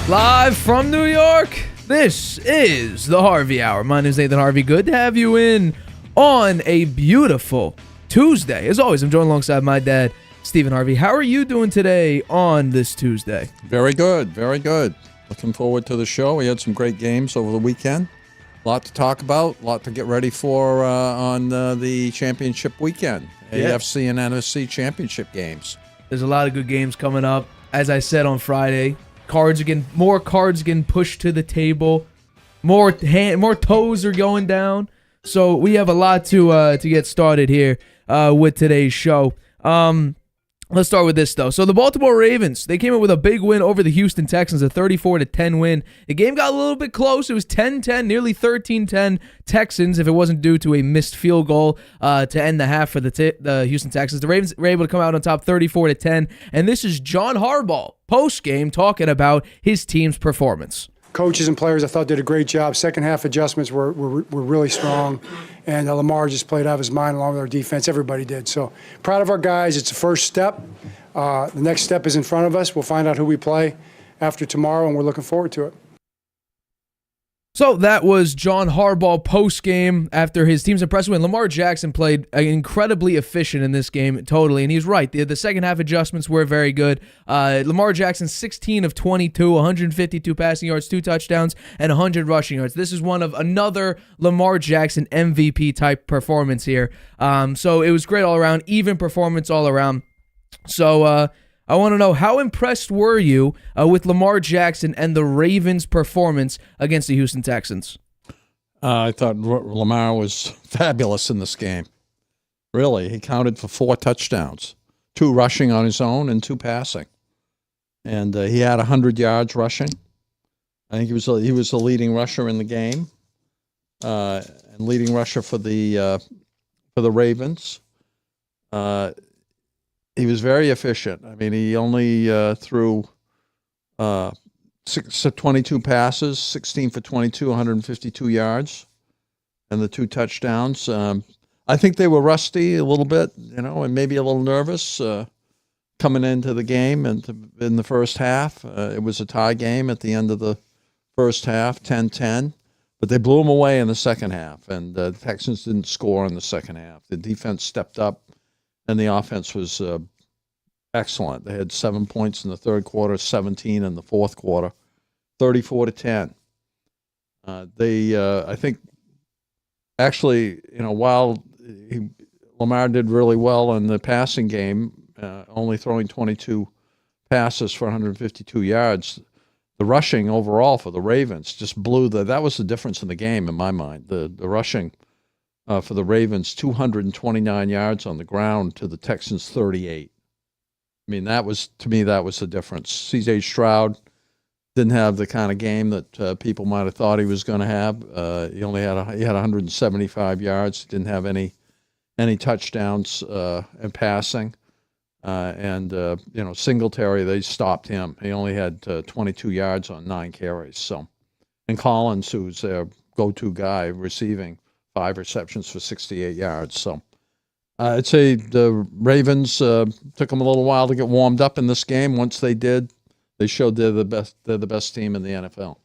Live from New York, this is the Harvey Hour. My name is Nathan Harvey. Good to have you in on a beautiful Tuesday. As always, I'm joined alongside my dad, Stephen Harvey. How are you doing today on this Tuesday? Very good, very good. Looking forward to the show. We had some great games over the weekend. A lot to talk about, a lot to get ready for on the championship weekend. AFC and NFC Championship games. There's a lot of good games coming up. As I said on Friday, more cards getting pushed to the table, more toes are going down. So we have a lot to get started here with today's show. Let's start with this, though. So the Baltimore Ravens, they came up with a big win over the Houston Texans, a 34-10 win. The game got a little bit close. It was 10-10, nearly 13-10 Texans, if it wasn't due to a missed field goal to end the half for the Houston Texans. The Ravens were able to come out on top 34-10, and this is John Harbaugh post-game talking about his team's performance. Coaches and players, I thought, did a great job. Second half adjustments were really strong. And Lamar just played out of his mind along with our defense. Everybody did. So proud of our guys. It's the first step. The next step is in front of us. We'll find out who we play after tomorrow, and we're looking forward to it. So that was John Harbaugh post-game after his team's impressive win. Lamar Jackson played incredibly efficient in this game, totally, and he's right. The second half adjustments were very good. Lamar Jackson, 16 of 22, 152 passing yards, 2 touchdowns, and 100 rushing yards. This is another Lamar Jackson MVP-type performance here. So it was great all around, even performance all around. So I want to know, how impressed were you with Lamar Jackson and the Ravens' performance against the Houston Texans? I thought Lamar was fabulous in this game. Really, he counted for 4 touchdowns, 2 rushing on his own and 2 passing. And he had 100 yards rushing. I think he was the leading rusher in the game, and leading rusher for the Ravens. He was very efficient. I mean, he only threw 22 passes, 16 for 22, 152 yards, and the 2 touchdowns. I think they were rusty a little bit, and maybe a little nervous coming into the game. And in the first half, it was a tie game at the end of the first half, 10-10. But they blew them away in the second half, and the Texans didn't score in the second half. The defense stepped up, and the offense was excellent. They had 7 points in the third quarter, 17 in the fourth quarter, 34-10. I think, actually, while Lamar did really well in the passing game, only throwing 22 passes for 152 yards, the rushing overall for the Ravens just blew that was the difference in the game in my mind. The rushing for the Ravens, 229 yards on the ground to the Texans 38. I mean, that was the difference. C.J. Stroud didn't have the kind of game that people might have thought he was going to have. He only had 175 yards. He didn't have any touchdowns in passing. Singletary, they stopped him. He only had 22 yards on 9 carries. So, and Collins, who's their go-to guy, receiving 5 receptions for 68 yards. So I'd say the Ravens took them a little while to get warmed up in this game. Once they did, they showed they're the best team in the NFL.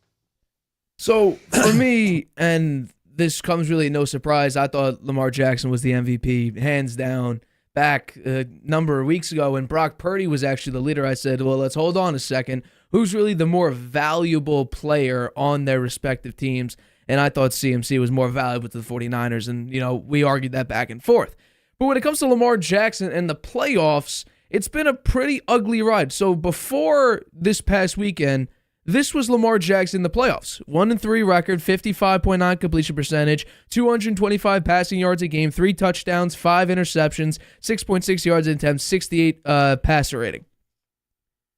So for me, and this comes really no surprise, I thought Lamar Jackson was the MVP, hands down. Back a number of weeks ago when Brock Purdy was actually the leader, I said, well, let's hold on a second. Who's really the more valuable player on their respective teams? And I thought CMC was more valuable to the 49ers, and, we argued that back and forth. But when it comes to Lamar Jackson and the playoffs, it's been a pretty ugly ride. So before this past weekend, this was Lamar Jackson in the playoffs. 1-3 record, 55.9 completion percentage, 225 passing yards a game, 3 touchdowns, 5 interceptions, 6.6 yards in attempts, 68 passer rating.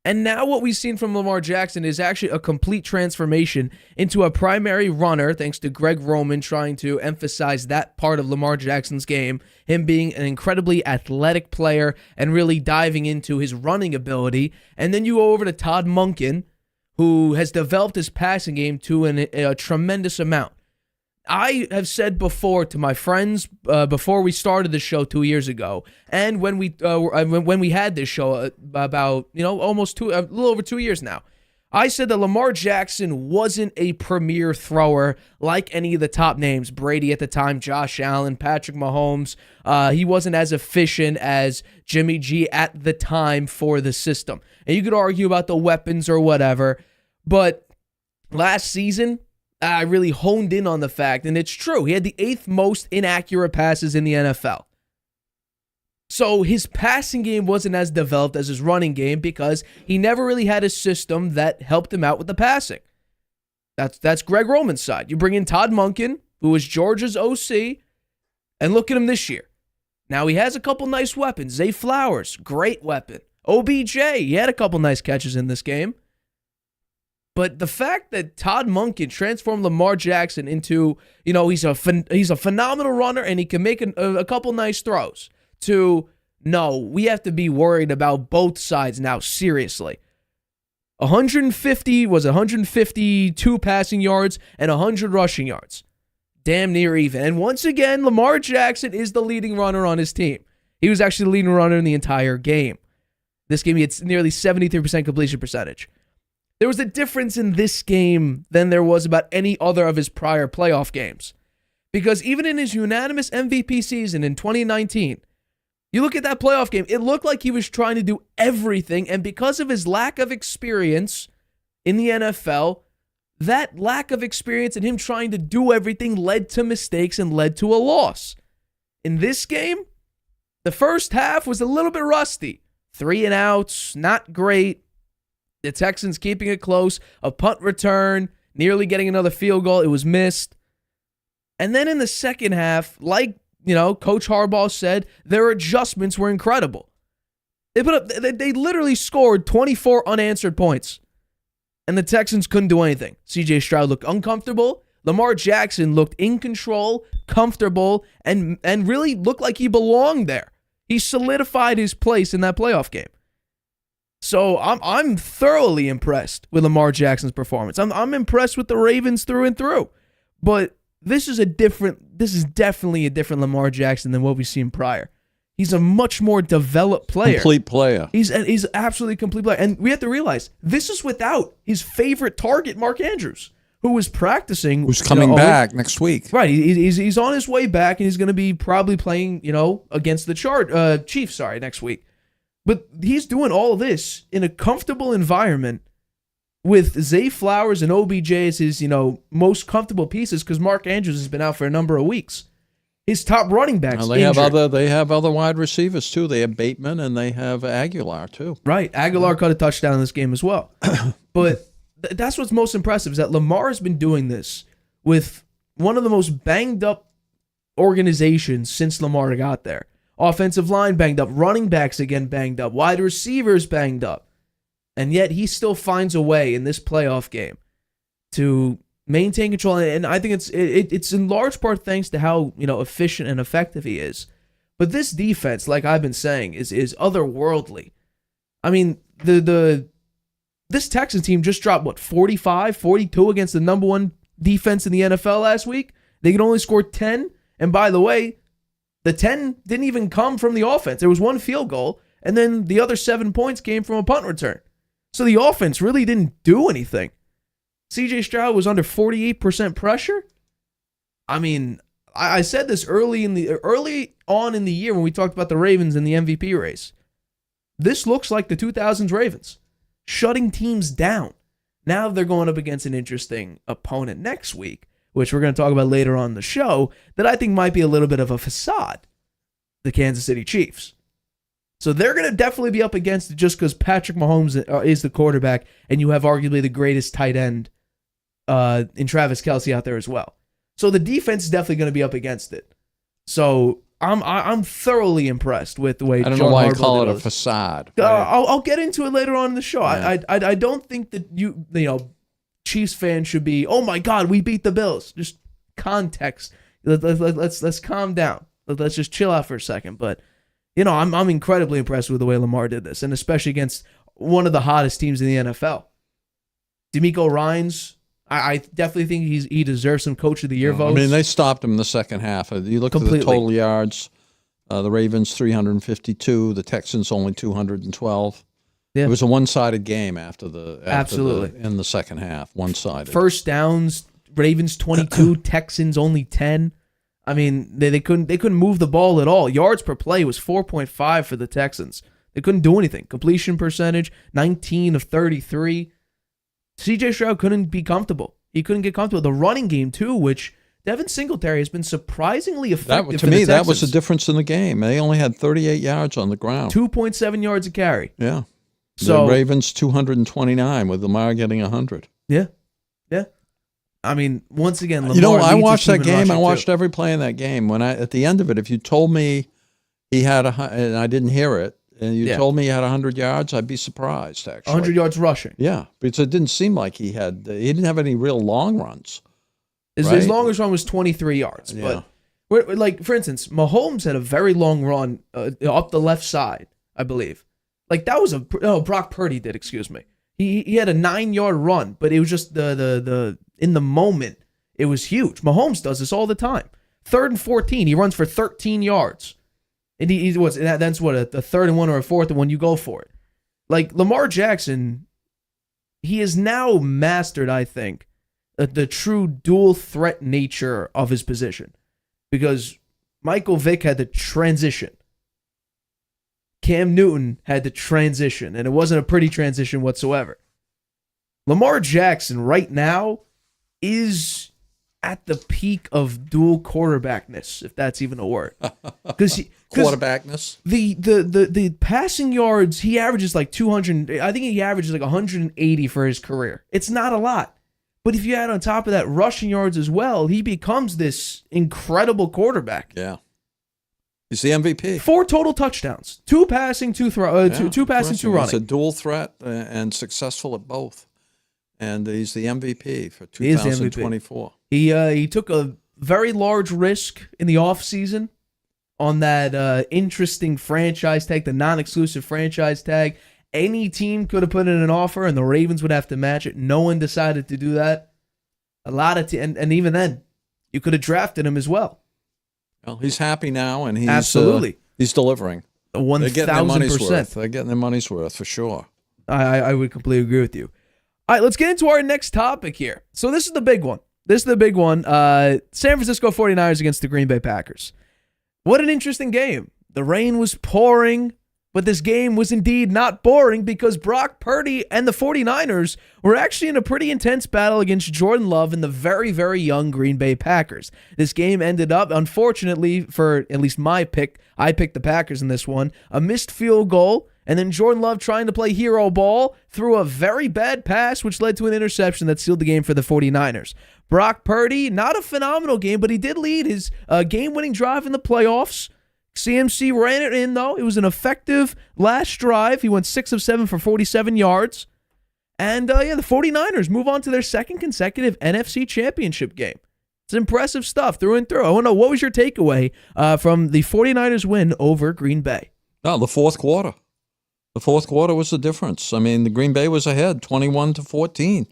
And now what we've seen from Lamar Jackson is actually a complete transformation into a primary runner, thanks to Greg Roman trying to emphasize that part of Lamar Jackson's game, him being an incredibly athletic player and really diving into his running ability. And then you go over to Todd Monken, who has developed his passing game to a tremendous amount. I have said before to my friends before we started the show 2 years ago, and when we had this show about a little over 2 years now, I said that Lamar Jackson wasn't a premier thrower like any of the top names. Brady at the time, Josh Allen, Patrick Mahomes. He wasn't as efficient as Jimmy G at the time for the system. And you could argue about the weapons or whatever, but last season, I really honed in on the fact, and it's true, he had the 8th most inaccurate passes in the NFL. So his passing game wasn't as developed as his running game because he never really had a system that helped him out with the passing. That's Greg Roman's side. You bring in Todd Monken, who was Georgia's OC, and look at him this year. Now he has a couple nice weapons. Zay Flowers, great weapon. OBJ, he had a couple nice catches in this game. But the fact that Todd Monken transformed Lamar Jackson into, he's a phenomenal runner and he can make a couple nice throws, to, no, we have to be worried about both sides now, seriously. 152 passing yards and 100 rushing yards. Damn near even. And once again, Lamar Jackson is the leading runner on his team. He was actually the leading runner in the entire game. This game, he had nearly 73% completion percentage. There was a difference in this game than there was about any other of his prior playoff games. Because even in his unanimous MVP season in 2019, you look at that playoff game, it looked like he was trying to do everything, and because of his lack of experience in the NFL, that lack of experience and him trying to do everything led to mistakes and led to a loss. In this game, the first half was a little bit rusty. 3 and outs, not great. The Texans keeping it close, a punt return, nearly getting another field goal. It was missed. And then in the second half, like Coach Harbaugh said, their adjustments were incredible. They literally scored 24 unanswered points, and the Texans couldn't do anything. C.J. Stroud looked uncomfortable. Lamar Jackson looked in control, comfortable, and really looked like he belonged there. He solidified his place in that playoff game. So I'm thoroughly impressed with Lamar Jackson's performance. I'm impressed with the Ravens through and through, but this is definitely a different Lamar Jackson than what we've seen prior. He's a much more developed player. Complete player. He's absolutely a complete player. And we have to realize, this is without his favorite target, Mark Andrews, who was practicing. Who's coming back next week. Right. He's on his way back, and he's going to be probably playing, against the Chiefs, next week. But he's doing all this in a comfortable environment with Zay Flowers and OBJ as his, most comfortable pieces, because Mark Andrews has been out for a number of weeks. His top running backs they have other wide receivers too. They have Bateman and they have Aguilar too. Right. Aguilar caught a touchdown in this game as well. But that's what's most impressive, is that Lamar has been doing this with one of the most banged up organizations since Lamar got there. Offensive line banged up, running backs again banged up, wide receivers banged up. And yet he still finds a way in this playoff game to maintain control. And I think it's in large part thanks to how efficient and effective he is. But this defense, like I've been saying, is otherworldly. I mean, this Texans team just dropped 45, 42 against the number one defense in the NFL last week. They could only score 10. And by the way, the 10 didn't even come from the offense. There was one field goal, and then the other 7 points came from a punt return. So the offense really didn't do anything. C.J. Stroud was under 48% pressure. I mean, I said this early on in the year when we talked about the Ravens in the MVP race. This looks like the 2000s Ravens, shutting teams down. Now they're going up against an interesting opponent next week, which we're going to talk about later on in the show, that I think might be a little bit of a facade, the Kansas City Chiefs. So they're going to definitely be up against it just because Patrick Mahomes is the quarterback, and you have arguably the greatest tight end in Travis Kelce out there as well. So the defense is definitely going to be up against it. So I'm thoroughly impressed with the way I don't John know why Harbaugh I call it did a this. facade. I'll get into it later on in the show. Yeah. I don't think that Chiefs fans should be, oh my God, we beat the Bills. Just context. Let's calm down. Let's just chill out for a second. But I'm incredibly impressed with the way Lamar did this, and especially against one of the hottest teams in the NFL. DeMeco Ryans, I definitely think he deserves some Coach of the Year votes. I mean, they stopped him in the second half. You look Completely. at the total yards. The Ravens 352, the Texans only 212. Yeah. It was a one-sided game after Absolutely. in the second half, one-sided. First downs, Ravens 22, Texans only 10. I mean, they couldn't move the ball at all. Yards per play was 4.5 for the Texans. They couldn't do anything. Completion percentage, 19 of 33. C.J. Stroud couldn't be comfortable. He couldn't get comfortable. The running game, too, which Devin Singletary has been surprisingly effective To me, that was the difference in the game. They only had 38 yards on the ground. 2.7 yards a carry. Yeah. So the Ravens 229 with Lamar getting 100. Yeah. I mean, once again, Lamar I watched that game. I watched too. every play in that game. At the end of it, if you told me he had and I didn't hear it, and you told me he had 100 yards, I'd be surprised, actually. 100 yards rushing. Yeah, because it didn't seem like he didn't have any real long runs. His longest run was 23 yards. Yeah. But, like, for instance, Mahomes had a very long run up the left side, I believe. Like, that was Brock Purdy did, excuse me. He had a 9-yard run, but it was just the in the moment, it was huge. Mahomes does this all the time. 3rd and 14, he runs for 13 yards. And that's what, a 3rd and 1 or a 4th and 1, you go for it. Like, Lamar Jackson, he has now mastered, I think, the true dual threat nature of his position. Because Michael Vick had to transition. Cam Newton had to transition, and it wasn't a pretty transition whatsoever. Lamar Jackson right now is at the peak of dual quarterbackness, if that's even a word. Quarterbackness. The passing yards, he averages like 200. I think he averages like 180 for his career. It's not a lot. But if you add on top of that rushing yards as well, he becomes this incredible quarterback. Yeah. He's the MVP. 4 total touchdowns. 2 passing, 2 passing, 2 running. He's a dual threat and successful at both. And he's the MVP for 2024. He took a very large risk in the offseason on that interesting franchise tag, the non-exclusive franchise tag. Any team could have put in an offer, and the Ravens would have to match it. No one decided to do that. A lot of and even then, you could have drafted him as well. Well, he's happy now, and he's absolutely he's delivering. 1,000%. They're getting their money's worth for sure. I would completely agree with you. All right, let's get into our next topic here. So this is the big one. San Francisco 49ers against the Green Bay Packers. What an interesting game. The rain was pouring, but this game was indeed not boring because Brock Purdy and the 49ers were actually in a pretty intense battle against Jordan Love and the very, very young Green Bay Packers. This game ended up, unfortunately, for at least my pick, I picked the Packers in this one, a missed field goal, and then Jordan Love trying to play hero ball threw a very bad pass, which led to an interception that sealed the game for the 49ers. Brock Purdy, not a phenomenal game, but he did lead his game-winning drive in the playoffs. CMC ran it in, though. It was an effective last drive. He went 6 of 7 for 47 yards. And, the 49ers move on to their second consecutive NFC Championship game. It's impressive stuff through and through. I want to know, what was your takeaway from the 49ers win over Green Bay? No, the fourth quarter. The fourth quarter was the difference. I mean, the Green Bay was ahead 21-14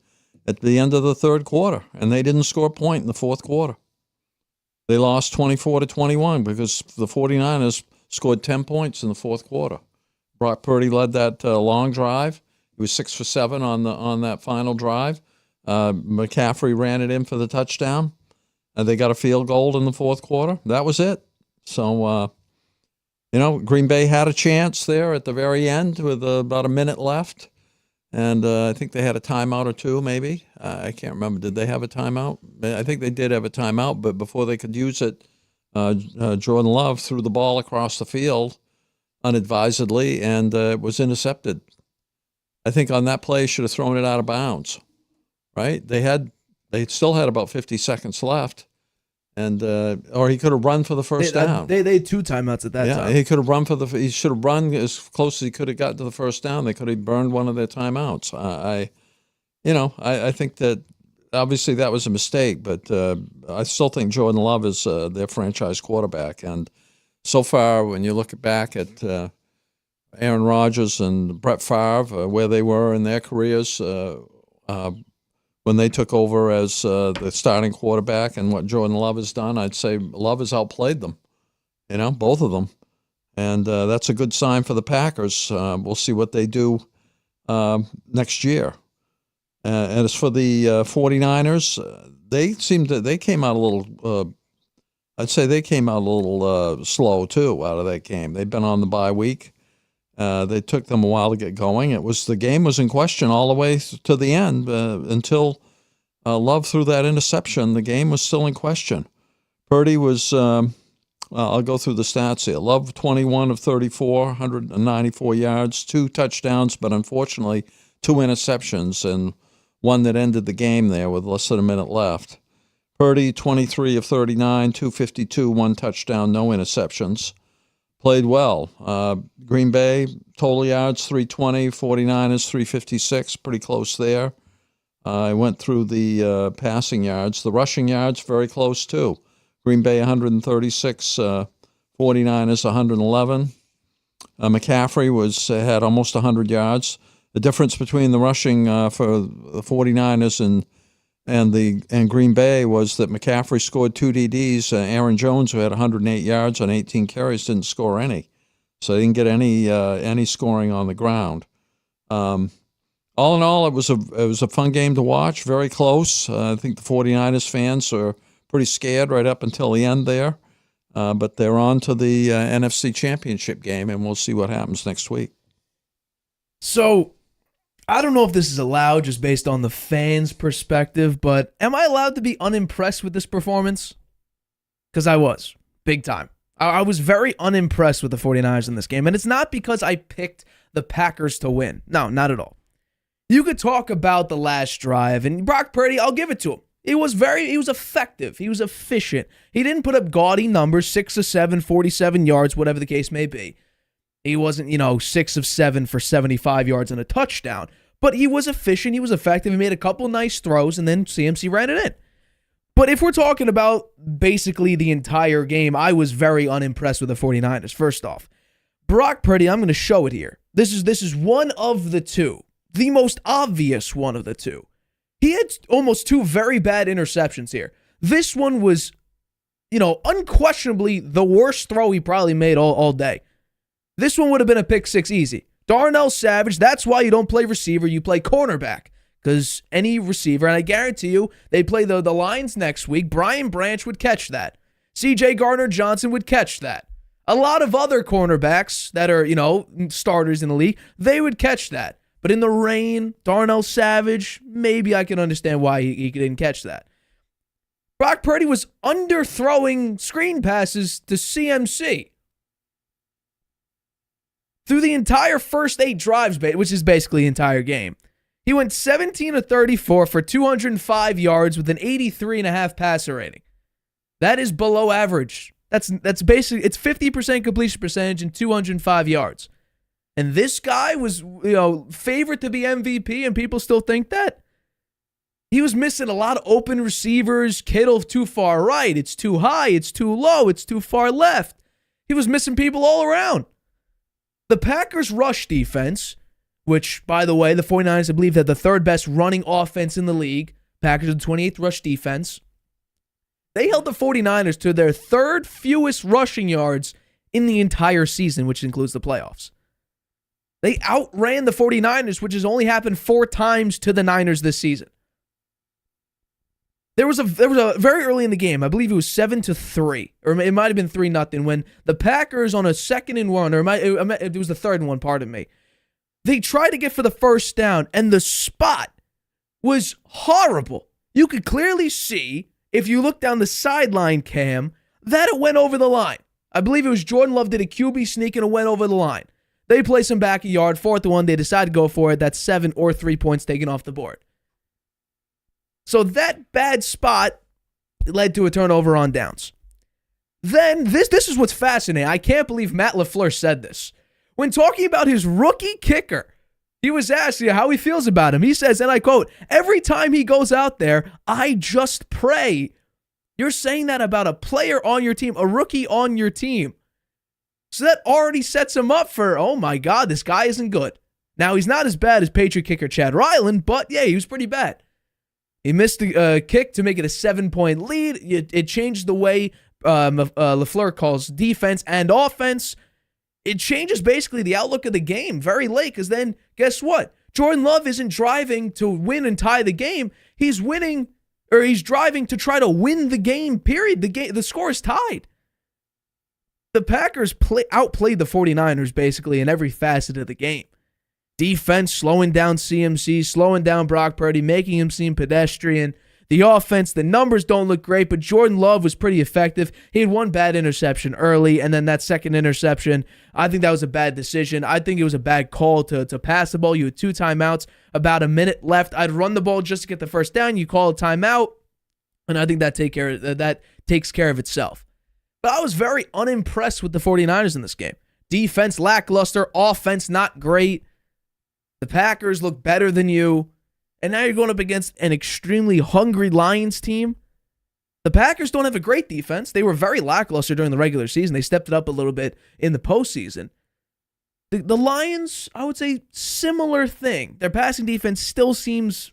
at the end of the third quarter, and they didn't score a point in the fourth quarter. They lost 24-21 because the 49ers scored 10 points in the fourth quarter. Brock Purdy led that long drive. He was 6 for 7 on that final drive. McCaffrey ran it in for the touchdown. They got a field goal in the fourth quarter. That was it. So, Green Bay had a chance there at the very end with about a minute left. And I think they had a timeout or two, maybe. I can't remember. Did they have a timeout? I think they did have a timeout, but before they could use it, Jordan Love threw the ball across the field unadvisedly, and it was intercepted. I think on that play, should have thrown it out of bounds, right? They still had about 50 seconds left, and or he could have run for the first down. They had 2 timeouts at that time. Yeah, he could have run he should have run as close as he could have got to the first down. They could have burned one of their timeouts. I think that obviously that was a mistake, but I still think Jordan Love is their franchise quarterback. And so far, when you look back at Aaron Rodgers and Brett Favre, where they were in their careers, when they took over as the starting quarterback and what Jordan Love has done, I'd say Love has outplayed them, both of them. And that's a good sign for the Packers. We'll see what they do next year. And as for the 49ers, they came out a little. I'd say they came out a little slow too out of that game. They've been on the bye week. They took them a while to get going. The game was in question all the way to the end until Love threw that interception. The game was still in question. Purdy was. I'll go through the stats here. Love 21 of 34, 194 yards, 2 touchdowns, but unfortunately 2 interceptions and one that ended the game there with less than a minute left. Purdy 23 of 39, 252, 1 touchdown, no interceptions. Played well. Green Bay, total yards 320, 49ers 356, pretty close there. I went through the passing yards. The rushing yards, very close too. Green Bay 136, 49ers 111. McCaffrey had almost 100 yards. The difference between the rushing for the 49ers and Green Bay was that McCaffrey scored 2 DDs. Aaron Jones, who had 108 yards on 18 carries, didn't score any. So they didn't get any scoring on the ground. All in all, it was a fun game to watch, very close. I think the 49ers fans are pretty scared right up until the end there. But they're on to the NFC Championship game, and we'll see what happens next week. So, I don't know if this is allowed just based on the fans' perspective, but am I allowed to be unimpressed with this performance? Because I was, big time. I was very unimpressed with the 49ers in this game, and it's not because I picked the Packers to win. No, not at all. You could talk about the last drive, and Brock Purdy, I'll give it to him. He was effective. He was efficient. He didn't put up gaudy numbers, 6 of 7, 47 yards, whatever the case may be. He wasn't, 6 of 7 for 75 yards and a touchdown. But he was efficient. He was effective. He made a couple nice throws, and then CMC ran it in. But if we're talking about basically the entire game, I was very unimpressed with the 49ers. First off, Brock Purdy, I'm going to show it here. This is one of the two. The most obvious one of the two. He had almost 2 very bad interceptions here. This one was, unquestionably the worst throw he probably made all day. This one would have been a pick 6 easy. Darnell Savage, that's why you don't play receiver, you play cornerback. Because any receiver, and I guarantee you, they play the Lions next week, Brian Branch would catch that. C.J. Gardner-Johnson would catch that. A lot of other cornerbacks that are, starters in the league, they would catch that. But in the rain, Darnell Savage, maybe I can understand why he didn't catch that. Brock Purdy was underthrowing screen passes to CMC. Through the entire first 8 drives, which is basically the entire game, he went 17 of 34 for 205 yards with an 83.5 passer rating. That is below average. That's basically, it's 50% completion percentage and 205 yards. And this guy was, favored to be MVP, and people still think that? He was missing a lot of open receivers. Kittle too far right. It's too high. It's too low. It's too far left. He was missing people all around. The Packers' rush defense, which, by the way, the 49ers, I believe, had the 3rd best running offense in the league. Packers had the 28th rush defense. They held the 49ers to their 3rd fewest rushing yards in the entire season, which includes the playoffs. They outran the 49ers, which has only happened 4 times to the Niners this season. There was a very early in the game, I believe it was 7-3, or it might have been 3-0, when the Packers on a 2nd and 1, or it was the 3rd and 1, pardon me. They tried to get for the first down, and the spot was horrible. You could clearly see, if you look down the sideline cam, that it went over the line. I believe it was Jordan Love did a QB sneak and it went over the line. They placed him back a yard, 4th and 1. They decided to go for it. That's 7 or 3 points taken off the board. So that bad spot led to a turnover on downs. Then, this is what's fascinating. I can't believe Matt LaFleur said this. When talking about his rookie kicker, he was asked how he feels about him. He says, and I quote, "Every time he goes out there, I just pray." You're saying that about a player on your team, a rookie on your team. So that already sets him up for, oh my God, this guy isn't good. Now, he's not as bad as Patriot kicker Chad Ryland, but yeah, he was pretty bad. He missed a kick to make it a 7-point lead. It changed the way LaFleur calls defense and offense. It changes basically the outlook of the game very late, because then, guess what? Jordan Love isn't driving to win and tie the game. He's winning, or he's driving to try to win the game, period. The score is tied. The Packers outplayed the 49ers basically in every facet of the game. Defense slowing down CMC, slowing down Brock Purdy, making him seem pedestrian. The offense, the numbers don't look great, but Jordan Love was pretty effective. He had one bad interception early, and then that second interception, I think that was a bad decision. I think it was a bad call to pass the ball. You had 2 timeouts, about a minute left. I'd run the ball just to get the first down. You call a timeout, and I think that takes care of itself. But I was very unimpressed with the 49ers in this game. Defense lackluster, offense not great. The Packers look better than you. And now you're going up against an extremely hungry Lions team. The Packers don't have a great defense. They were very lackluster during the regular season. They stepped it up a little bit in the postseason. The Lions, I would say, similar thing. Their passing defense still seems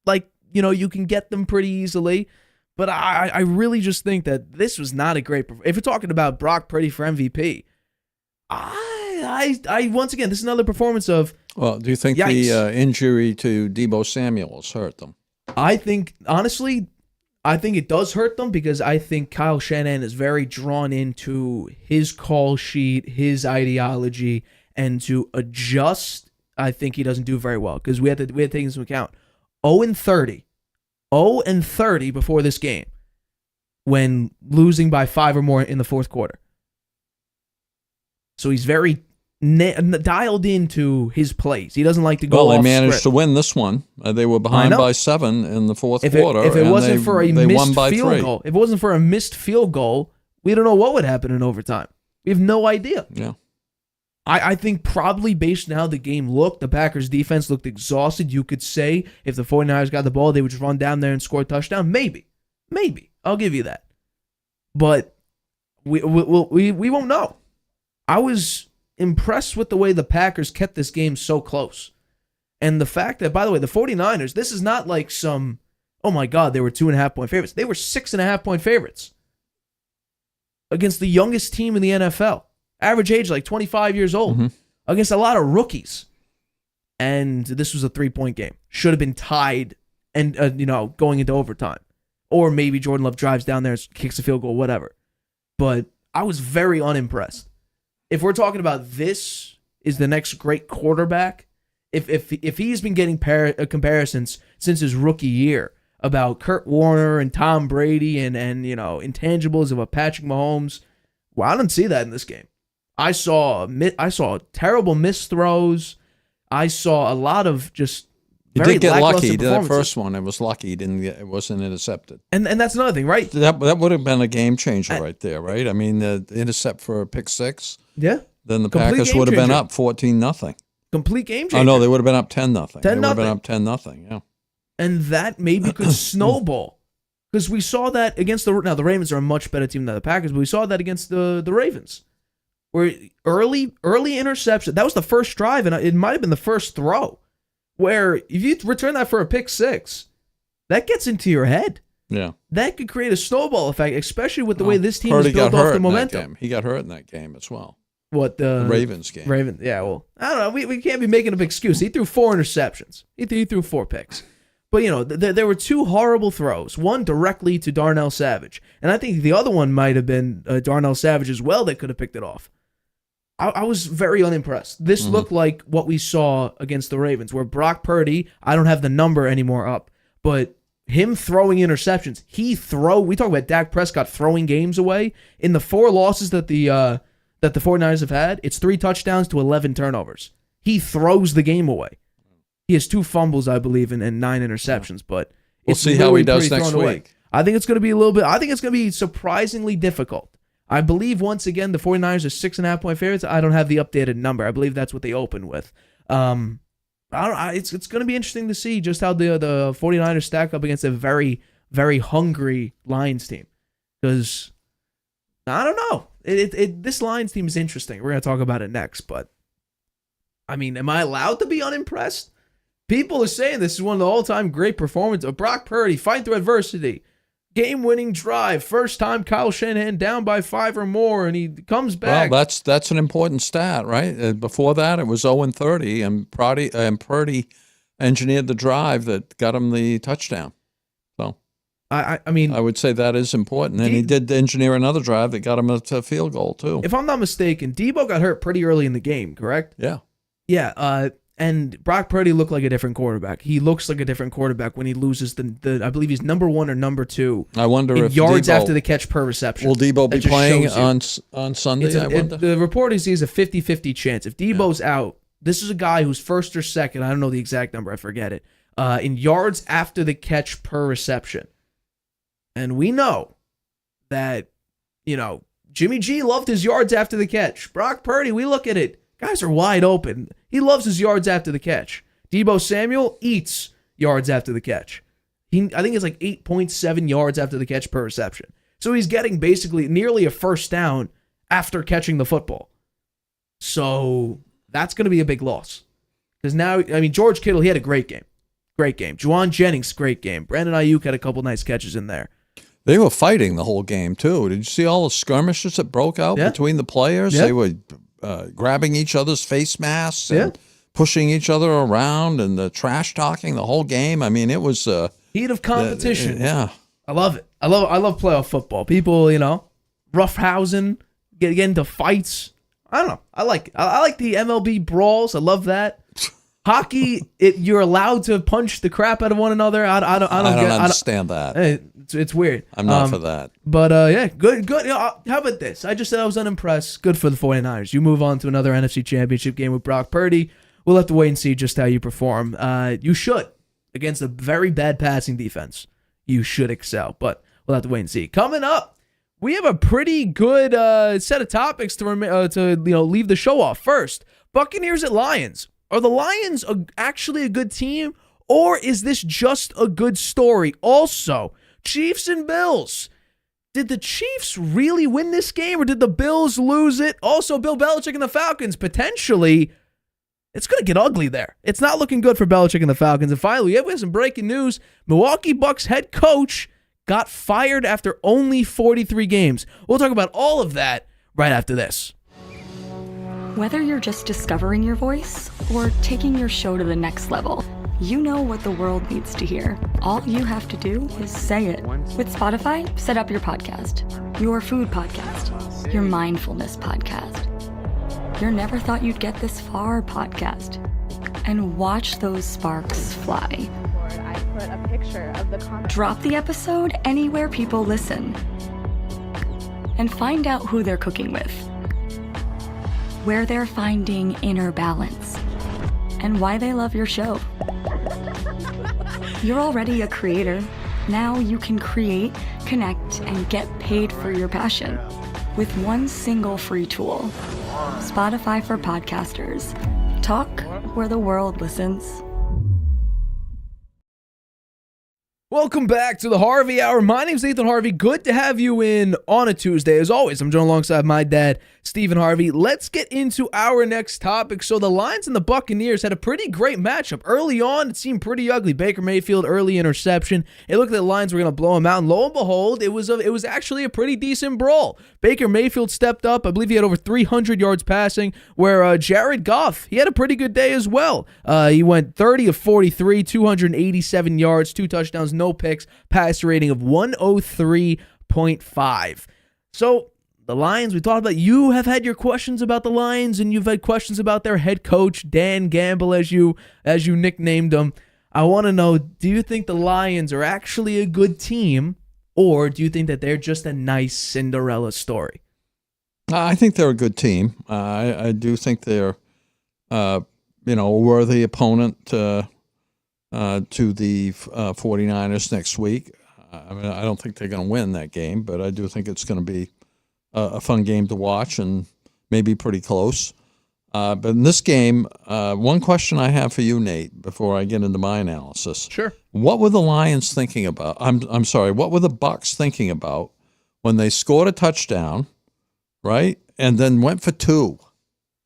like, you can get them pretty easily. But I really just think that this was not a great performance. If you're talking about Brock Purdy for MVP, I once again, this is another performance of, well, do you think yikes. The injury to Deebo Samuel's hurt them? I think it does hurt them because I think Kyle Shanahan is very drawn into his call sheet, his ideology, and to adjust, I think he doesn't do very well because we had to take into account 0-30 before this game when losing by 5 or more in the fourth quarter. So he's very dialed into his plays. He doesn't like to go off Well, they managed script. to win this one. They were behind by 7 in the fourth quarter. If it wasn't for a they missed won by field 3. goal, if it wasn't for a missed field goal, we don't know what would happen in overtime. We have no idea. Yeah. I think probably based on how the game looked, the Packers defense looked exhausted. You could say if the 49ers got the ball, they would just run down there and score a touchdown. Maybe. I'll give you that. But we won't know. I was impressed with the way the Packers kept this game so close. And the fact that, by the way, the 49ers, this is not like some, oh my God, they were 2.5-point favorites. They were 6.5-point favorites against the youngest team in the NFL. Average age like 25 years old, against a lot of rookies. And this was a 3-point game. Should have been tied and going into overtime. Or maybe Jordan Love drives down there and kicks a field goal, whatever. But I was very unimpressed. If we're talking about this is the next great quarterback, if he's been getting comparisons since his rookie year about Kurt Warner and Tom Brady and intangibles of a Patrick Mahomes, well, I didn't see that in this game. I saw terrible missed throws. I saw a lot of just very did get lucky. That That first one, it was lucky. It wasn't intercepted. And that's another thing, right? That would have been a game changer right there, right? I mean, the intercept for a pick 6. Yeah. Then the Complete Packers game would have been changer. up 14-0. Complete game changer. Oh no, they would have been up 10-0. 10-0. They would have been up 10-0. Yeah. And that maybe could snowball. Because we saw that against the Ravens are a much better team than the Packers, but we saw that against the Ravens. Where early interception, that was the first drive, and it might have been the first throw. Where if you return that for a pick 6, that gets into your head. Yeah. That could create a snowball effect, especially with the way this team Purdy is built got off hurt the in that momentum. game. He got hurt in that game as well. What the Ravens game? Yeah, well, I don't know. We can't be making an excuse. He threw 4 interceptions. He threw 4 picks. But there were 2 horrible throws. One directly to Darnell Savage, and I think the other one might have been Darnell Savage as well that could have picked it off. I was very unimpressed. This looked like what we saw against the Ravens, where Brock Purdy, I don't have the number anymore up, but him throwing interceptions. We talk about Dak Prescott throwing games away. In the 4 losses that the 49ers have had, it's 3 touchdowns to 11 turnovers. He throws the game away. He has 2 fumbles, I believe, and 9 interceptions, but We'll see how he does next week. I think it's going to be I think it's going to be surprisingly difficult. I believe, once again, the 49ers are 6.5-point favorites. I don't have the updated number. I believe that's what they opened with. It's going to be interesting to see just how the 49ers stack up against a very, very hungry Lions team. Because, I don't know. This Lions team is interesting. We're going to talk about it next. But, I mean, am I allowed to be unimpressed? People are saying this is one of the all-time great performances of Brock Purdy, fighting through adversity. Game-winning drive. First time Kyle Shanahan down by 5 or more, and he comes back. Well, that's an important stat, right? Before that, it was 0-30, and Purdy engineered the drive that got him the touchdown. So I mean, I would say that is important. And he did engineer another drive that got him a field goal, too. if I'm not mistaken, Debo got hurt pretty early in the game, correct? Yeah. Yeah, and Brock Purdy looked like a different quarterback. He looks like a different quarterback when he loses the I believe he's number 1 or number 2. I wonder in if yards Debo, after the catch per reception. will Debo be That just playing shows you. on Sunday, I wonder? The report is he has a 50-50 chance. If Debo's out, this is a guy who's first or second, I don't know the exact number, I forget it, in yards after the catch per reception. And we know that, Jimmy G loved his yards after the catch. Brock Purdy, we look at it. Guys are wide open. He loves his yards after the catch. Debo Samuel eats yards after the catch. I think it's like 8.7 yards after the catch per reception. So he's getting basically nearly a first down after catching the football. So that's going to be a big loss. Because now, George Kittle, he had a great game. Great game. Juwan Jennings, great game. Brandon Ayuk had a couple nice catches in there. They were fighting the whole game, too. Did you see all the skirmishes that broke out between the players? Yeah. They were grabbing each other's face masks and pushing each other around and the trash talking the whole game. I mean, it was heat of competition. Yeah. I love it. I love playoff football. People, roughhousing, get into fights. I don't know. I like the MLB brawls. I love that. Hockey, you're allowed to punch the crap out of one another. I don't understand that. It's weird. I'm not for that. But yeah, good. How about this? I just said I was unimpressed. Good for the 49ers. You move on to another NFC Championship game with Brock Purdy. We'll have to wait and see just how you perform. You should. Against a very bad passing defense, you should excel. But we'll have to wait and see. Coming up, we have a pretty good set of topics to leave the show off. First, Buccaneers at Lions. Are the Lions actually a good team, or is this just a good story? Also, Chiefs and Bills. Did the Chiefs really win this game, or did the Bills lose it? Also, Bill Belichick and the Falcons, potentially, it's going to get ugly there. It's not looking good for Belichick and the Falcons. And finally, we have some breaking news. Milwaukee Bucks head coach got fired after only 43 games. We'll talk about all of that right after this. Whether you're just discovering your voice or taking your show to the next level, you know what the world needs to hear. All you have to do is say it. With Spotify, set up your podcast. Your food podcast. Your mindfulness podcast. Your never thought you'd get this far podcast. And watch those sparks fly. I put a picture of the comment. Drop the episode anywhere people listen. And find out who they're cooking with. Where they're finding inner balance, and why they love your show. You're already a creator. Now you can create, connect, and get paid for your passion with one single free tool. Spotify for podcasters. Talk where the world listens. Welcome back to the Harvey Hour. My name's Nathan Harvey. Good to have you in on a Tuesday. As always, I'm joined alongside my dad, Stephen Harvey. Let's get into our next topic. So the Lions and the Buccaneers had a pretty great matchup. Early on, it seemed pretty ugly. Baker Mayfield, early interception. It looked like the Lions were going to blow him out, and lo and behold, it was actually a pretty decent brawl. Baker Mayfield stepped up. I believe he had over 300 yards passing, where Jared Goff, he had a pretty good day as well. He went 30 of 43, 287 yards, 2 touchdowns, no picks, pass rating of 103.5. So the Lions, we talked about, you have had your questions about the Lions, and you've had questions about their head coach, Dan Gamble, as you nicknamed him. I want to know, do you think the Lions are actually a good team, or do you think that they're just a nice Cinderella story? I think they're a good team. I do think they're, a worthy opponent to the 49ers next week. I don't think they're going to win that game, but I do think it's going to be a fun game to watch and maybe pretty close. But in this game, one question I have for you, Nate, before I get into my analysis. Sure. What were the Lions thinking about? I'm sorry. What were the Bucs thinking about when they scored a touchdown, right, and then went for 2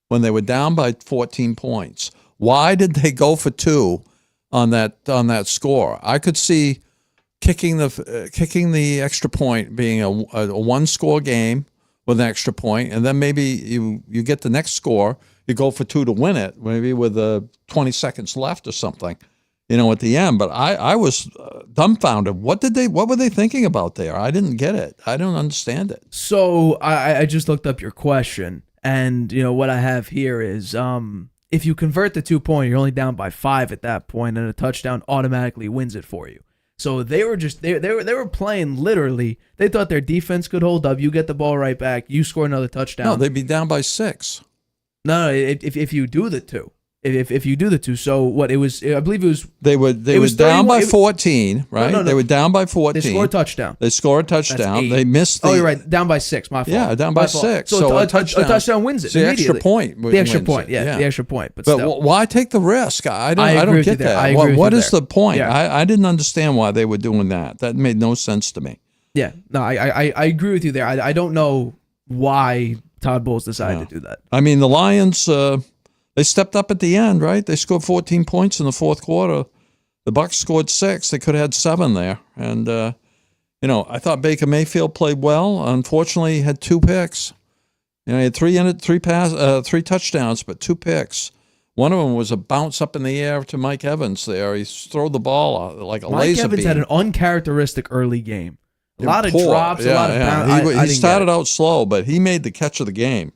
when they were down by 14 points? Why did they go for 2 on that score? I could see kicking the extra point being a 1-score game with an extra point, and then maybe you get the next score, you go for 2 to win it, maybe with 20 seconds left or something, at the end. But I was dumbfounded. What were they thinking about there? I didn't get it. I don't understand it. So I just looked up your question, and what I have here is if you convert the 2-point, you're only down by 5 at that point, and a touchdown automatically wins it for you. So they were just they were playing literally. They thought their defense could hold up. You get the ball right back. You score another touchdown. No, they'd be down by 6. No, if you do the 2. If you do the 2, so what it was, I believe it was they were down by 14, right? No. They were down by 14. They scored a touchdown. They scored a touchdown. They missed the. Oh, you're right. Down by 6. My fault. Yeah, down by 6. So a touchdown wins it. The extra point. The extra point. Yeah, the extra point. But still. Why take the risk? I don't get that. What is the point? Yeah. I didn't understand why they were doing that. That made no sense to me. Yeah. No, I agree with you there. I don't know why Todd Bowles decided to do that. I mean, the Lions. They stepped up at the end, right? They scored 14 points in the fourth quarter. The Bucs scored 6. They could have had 7 there. And, I thought Baker Mayfield played well. Unfortunately, he had 2 picks. He had 3 touchdowns, but 2 picks. One of them was a bounce up in the air to Mike Evans there. He threw the ball like a laser beam. Mike Evans had an uncharacteristic early game. A lot of drops, a lot of bounce. He started out slow, but he made the catch of the game.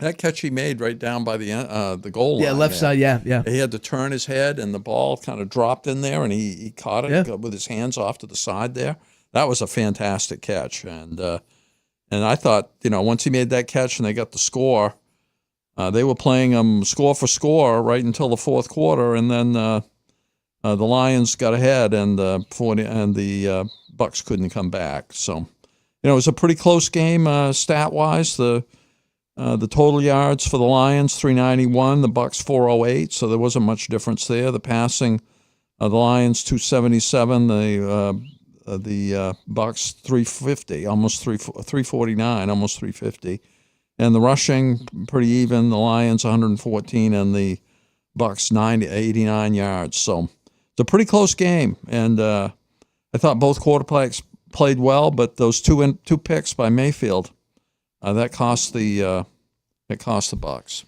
That catch he made right down by the goal line. Yeah, left side, yeah. He had to turn his head, and the ball kind of dropped in there, and he caught it with his hands off to the side there. That was a fantastic catch. And I thought, once he made that catch and they got the score, they were playing him score for score right until the fourth quarter, and then the Lions got ahead, and the Bucs couldn't come back. So, it was a pretty close game stat-wise. The total yards for the Lions, 391, the Bucs 408, so there wasn't much difference there. The passing, the Lions 277, the Bucs 350, almost 349, almost 350, and the rushing pretty even. The Lions 114 and the Bucs 89 yards. So it's a pretty close game, and I thought both quarterbacks played well, but those two picks by Mayfield. That cost the Bucs.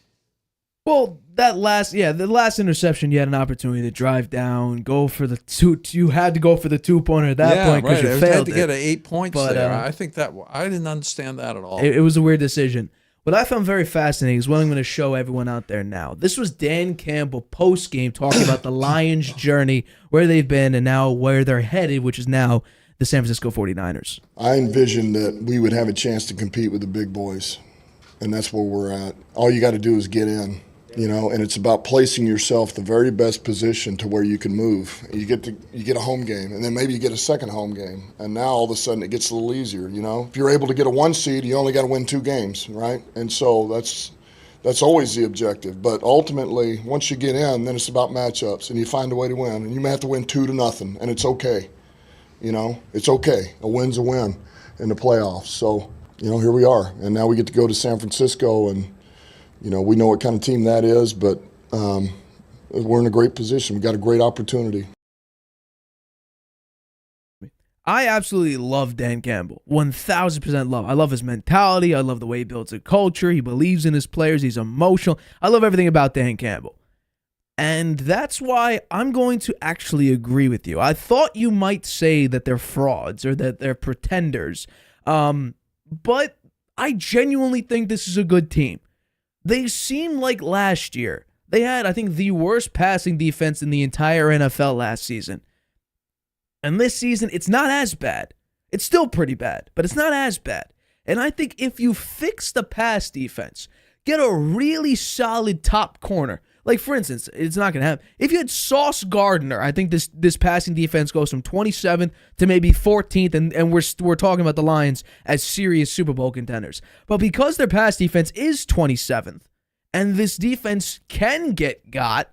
Well, the last interception, you had an opportunity to drive down, go for the 2. You had to go for the 2-pointer at that point because you failed. Had to get 8 points there. I think that I didn't understand that at all. It was a weird decision. What I found very fascinating is what I'm going to show everyone out there now. This was Dan Campbell post-game talking about the Lions' journey, where they've been, and now where they're headed, which is now the San Francisco 49ers. I envisioned that we would have a chance to compete with the big boys, and that's where we're at. All you got to do is get in, and it's about placing yourself the very best position to where you can move. You get a home game, and then maybe you get a second home game, and now all of a sudden it gets a little easier, If you're able to get a 1 seed, you only got to win 2 games, right? And so that's always the objective. But ultimately, once you get in, then it's about matchups, and you find a way to win. And you may have to win 2-0, and it's okay. It's okay. A win's a win in the playoffs. So, here we are. And now we get to go to San Francisco, and, we know what kind of team that is, but we're in a great position. We've got a great opportunity. I absolutely love Dan Campbell. 1,000% love. I love his mentality. I love the way he builds a culture. He believes in his players. He's emotional. I love everything about Dan Campbell. And that's why I'm going to actually agree with you. I thought you might say that they're frauds or that they're pretenders. But I genuinely think this is a good team. They seem like last year. They had, I think, the worst passing defense in the entire NFL last season. And this season, it's not as bad. It's still pretty bad, but it's not as bad. And I think if you fix the pass defense, get a really solid top corner. Like, for instance, it's not going to happen. If you had Sauce Gardner, I think this passing defense goes from 27th to maybe 14th, and we're talking about the Lions as serious Super Bowl contenders. But because their pass defense is 27th, and this defense can get got,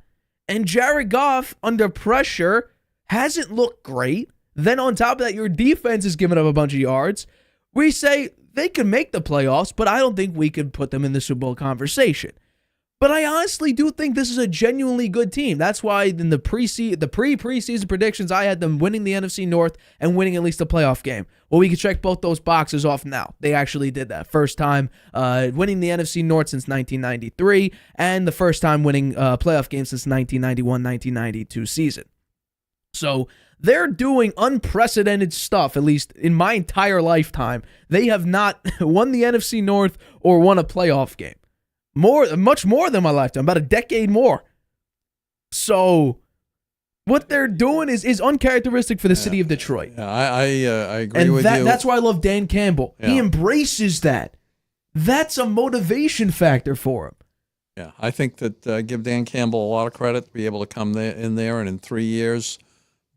and Jared Goff, under pressure, hasn't looked great, then on top of that, your defense is giving up a bunch of yards, we say they can make the playoffs, but I don't think we could put them in the Super Bowl conversation. But I honestly do think this is a genuinely good team. That's why in the pre-preseason predictions, I had them winning the NFC North and winning at least a playoff game. Well, we can check both those boxes off now. They actually did that. First time winning the NFC North since 1993, and the first time winning a playoff game since 1991-1992 season. So they're doing unprecedented stuff, at least in my entire lifetime. They have not won the NFC North or won a playoff game. Much more than my lifetime, about a decade more. So what they're doing is uncharacteristic for the city of Detroit. Yeah, I agree with you. That's why I love Dan Campbell. Yeah. He embraces that. That's a motivation factor for him. Yeah, I think that give Dan Campbell a lot of credit to be able to come in there and in 3 years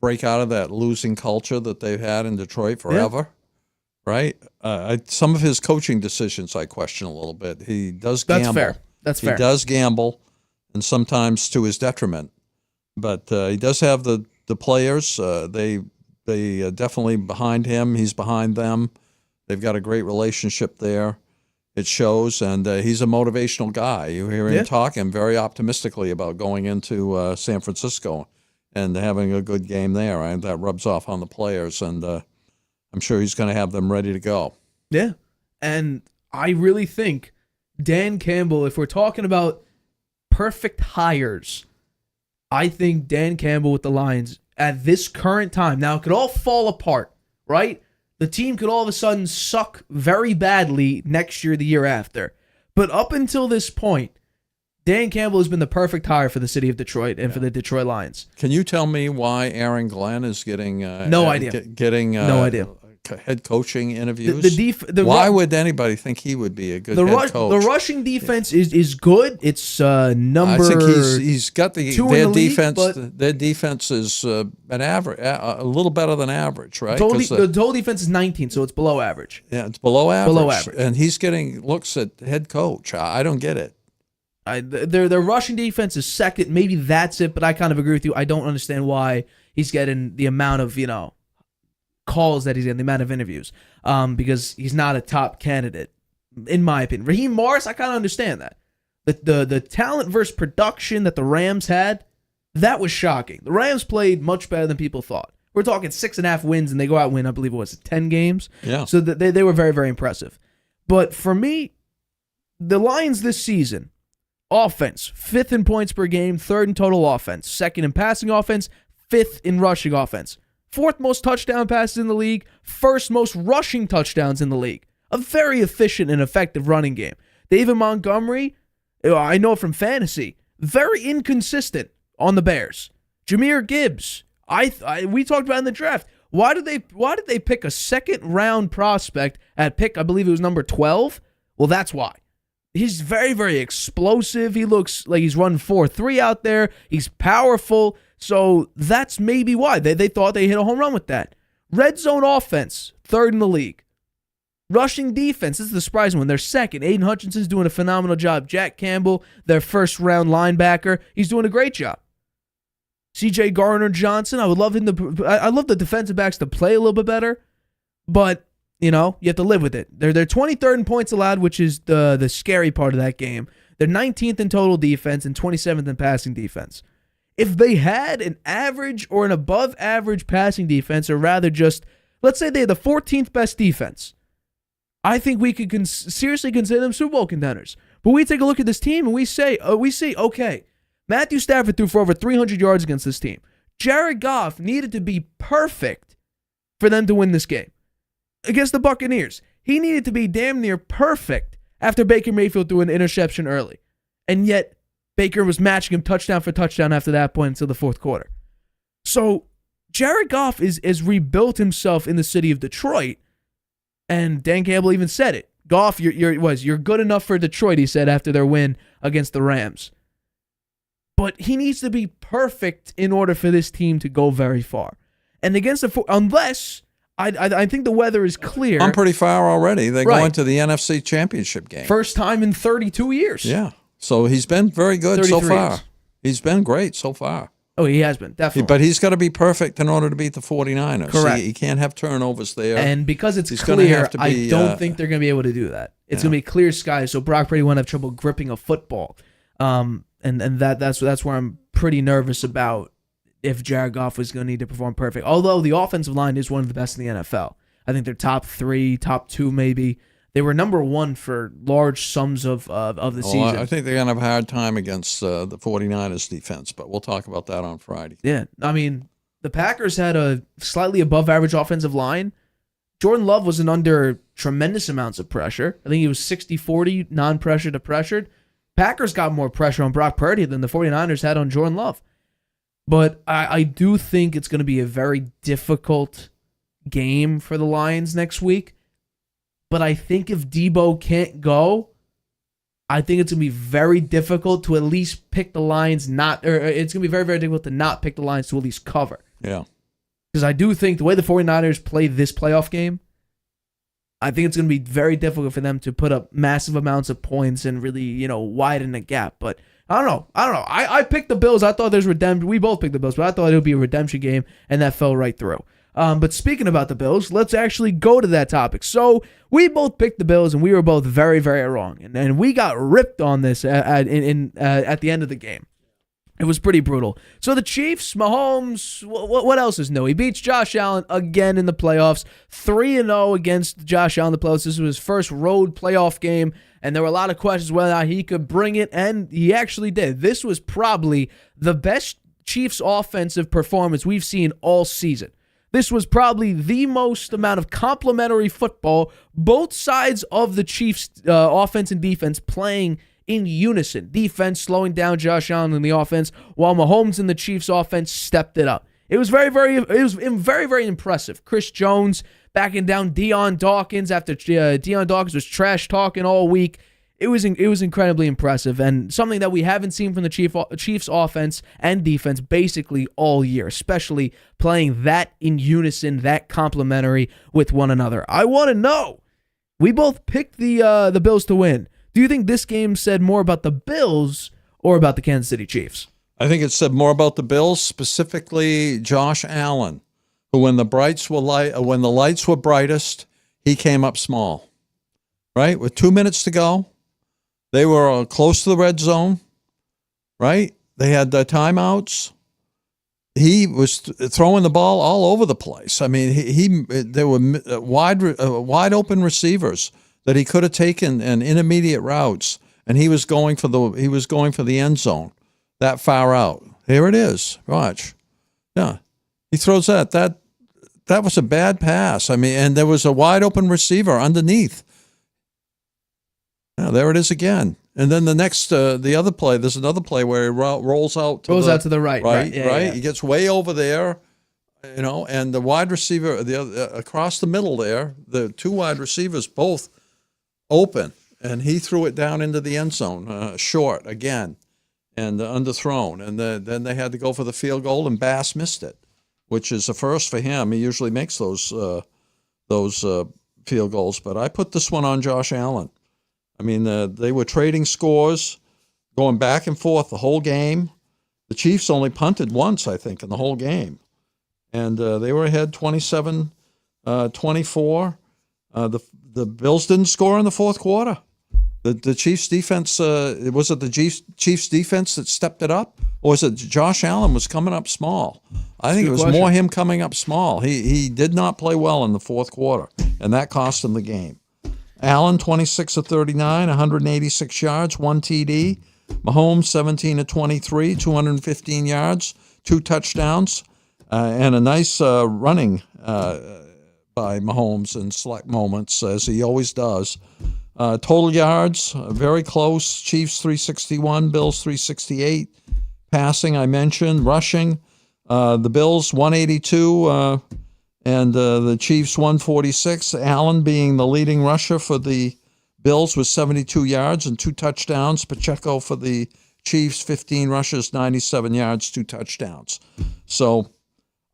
break out of that losing culture that they've had in Detroit forever, right? Some of his coaching decisions I question a little bit. He does gamble. That's fair. He does gamble, and sometimes to his detriment. But he does have the players. They definitely behind him. He's behind them. They've got a great relationship there. It shows, and he's a motivational guy. You hear him talking very optimistically about going into San Francisco and having a good game there. And that rubs off on the players, and I'm sure he's going to have them ready to go. Yeah, and I really think Dan Campbell, if we're talking about perfect hires, I think Dan Campbell with the Lions at this current time, now it could all fall apart, right? The team could all of a sudden suck very badly next year, the year after. But up until this point, Dan Campbell has been the perfect hire for the city of Detroit and for the Detroit Lions. Can you tell me why Aaron Glenn is getting no idea? No idea. Head coaching interviews. Why would anybody think he would be a good head coach? The rushing defense is good. It's number. I think he's got their defense. League, their defense is an average, a little better than average, right? The total defense is 19, so it's below average. Yeah, it's below average. Below average, and he's getting looks at head coach. I don't get it. Their rushing defense is second. Maybe that's it, but I kind of agree with you. I don't understand why he's getting the amount of calls that he's getting, the amount of interviews, because he's not a top candidate, in my opinion. Raheem Morris, I kind of understand that. The talent versus production that the Rams had, that was shocking. The Rams played much better than people thought. We're talking 6.5 wins, and they go out and win, I believe it was 10 games. Yeah. So they were very, very impressive. But for me, the Lions this season, offense, 5th in points per game, 3rd in total offense, 2nd in passing offense, 5th in rushing offense. 4th most touchdown passes in the league, 1st most rushing touchdowns in the league. A very efficient and effective running game. David Montgomery, I know from fantasy, very inconsistent on the Bears. Jahmyr Gibbs, we talked about in the draft. Why did they pick a 2nd round prospect at pick, I believe it was number 12? Well, that's why. He's very, very explosive. He looks like he's run 4.3 out there. He's powerful. So that's maybe why. They thought they hit a home run with that. Red zone offense, 3rd in the league. Rushing defense, this is the surprising one. They're 2nd. Aiden Hutchinson's doing a phenomenal job. Jack Campbell, their 1st-round linebacker, he's doing a great job. C.J. Gardner-Johnson, I would love him to. I love the defensive backs to play a little bit better, but you have to live with it. They're 23rd in points allowed, which is the scary part of that game. They're 19th in total defense and 27th in passing defense. If they had an average or an above average passing defense, or rather just, let's say they had the 14th best defense, I think we could seriously consider them Super Bowl contenders. But we take a look at this team and we see, okay, Matthew Stafford threw for over 300 yards against this team. Jared Goff needed to be perfect for them to win this game. Against the Buccaneers, he needed to be damn near perfect after Baker Mayfield threw an interception early. And yet, Baker was matching him touchdown for touchdown after that point until the 4th quarter. So, Jared Goff has rebuilt himself in the city of Detroit, and Dan Campbell even said it. Goff, you're good enough for Detroit, he said after their win against the Rams. But he needs to be perfect in order for this team to go very far. And against unless I think the weather is clear. I'm pretty far already. They're going to the NFC Championship Game. First time in 32 years. Yeah. So he's been very good so far. Years. He's been great so far. Oh, he has been, definitely. But he's got to be perfect in order to beat the 49ers. Correct. He can't have turnovers there. And because it's clear, I don't think they're going to be able to do that. It's going to be clear skies, so Brock Purdy won't have trouble gripping a football. And that's where I'm pretty nervous about if Jared Goff was going to need to perform perfect. Although the offensive line is one of the best in the NFL. I think they're top 3, top 2 maybe. They were number 1 for large sums of the season. I think they're going to have a hard time against the 49ers defense, but we'll talk about that on Friday. Yeah, I mean, the Packers had a slightly above average offensive line. Jordan Love wasn't under tremendous amounts of pressure. I think he was 60-40 non-pressure to pressured. Packers got more pressure on Brock Purdy than the 49ers had on Jordan Love. But I do think it's going to be a very difficult game for the Lions next week. But I think if Debo can't go, I think it's going to be very difficult to at least pick the Lions it's going to be very, very difficult to not pick the Lions to at least cover. Yeah. Because I do think the way the 49ers play this playoff game, I think it's going to be very difficult for them to put up massive amounts of points and really, widen the gap. But I don't know. I picked the Bills. I thought there's redemption. We both picked the Bills, but I thought it would be a redemption game, and that fell right through. But speaking about the Bills, let's actually go to that topic. So we both picked the Bills, and we were both very, very wrong. And we got ripped on this at the end of the game. It was pretty brutal. So the Chiefs, Mahomes, what else is new? He beats Josh Allen again in the playoffs. 3-0 against Josh Allen in the playoffs. This was his first road playoff game, and there were a lot of questions whether or not he could bring it, and he actually did. This was probably the best Chiefs offensive performance we've seen all season. This was probably the most amount of complementary football, both sides of the Chiefs' offense and defense playing in unison. Defense slowing down Josh Allen in the offense, while Mahomes and the Chiefs' offense stepped it up. It was very, very impressive. Chris Jones backing down Deion Dawkins after Deion Dawkins was trash talking all week. It was incredibly impressive, and something that we haven't seen from the Chiefs offense and defense basically all year, especially playing that in unison, that complementary with one another. I want to know. We both picked the Bills to win. Do you think this game said more about the Bills or about the Kansas City Chiefs? I think it said more about the Bills, specifically Josh Allen, who when the lights were brightest, he came up small. Right? With 2 minutes to go, they were close to the red zone, right? They had the timeouts. He was throwing the ball all over the place. I mean, there were wide open receivers that he could have taken in intermediate routes, and he was going for the end zone that far out. Here it is. Watch. Yeah. He throws that. That was a bad pass. I mean, and there was a wide open receiver underneath. Now, there it is again. And then the other play, there's another play where he rolls out to the right. Right. Yeah. He gets way over there, and the wide receiver, across the middle there, the two wide receivers both open, and he threw it down into the end zone, short again, and underthrown. And then they had to go for the field goal, and Bass missed it, which is a first for him. He usually makes those field goals, but I put this one on Josh Allen. I mean, they were trading scores, going back and forth the whole game. The Chiefs only punted once, I think, in the whole game. And they were ahead 27-24. The Bills didn't score in the fourth quarter. The Chiefs' defense, was it the Chiefs' defense that stepped it up? Or was it Josh Allen was coming up small? I think it was more him coming up small. He did not play well in the fourth quarter, and that cost him the game. Allen, 26 of 39, 186 yards, 1 TD. Mahomes, 17 of 23, 215 yards, 2 touchdowns, and a nice running by Mahomes in select moments, as he always does. Total yards, very close. Chiefs, 361, Bills, 368. Passing, I mentioned. Rushing, the Bills, 182, and the Chiefs 146. Allen being the leading rusher for the Bills with 72 yards and 2 touchdowns. Pacheco for the Chiefs, 15 rushes, 97 yards, 2 touchdowns. So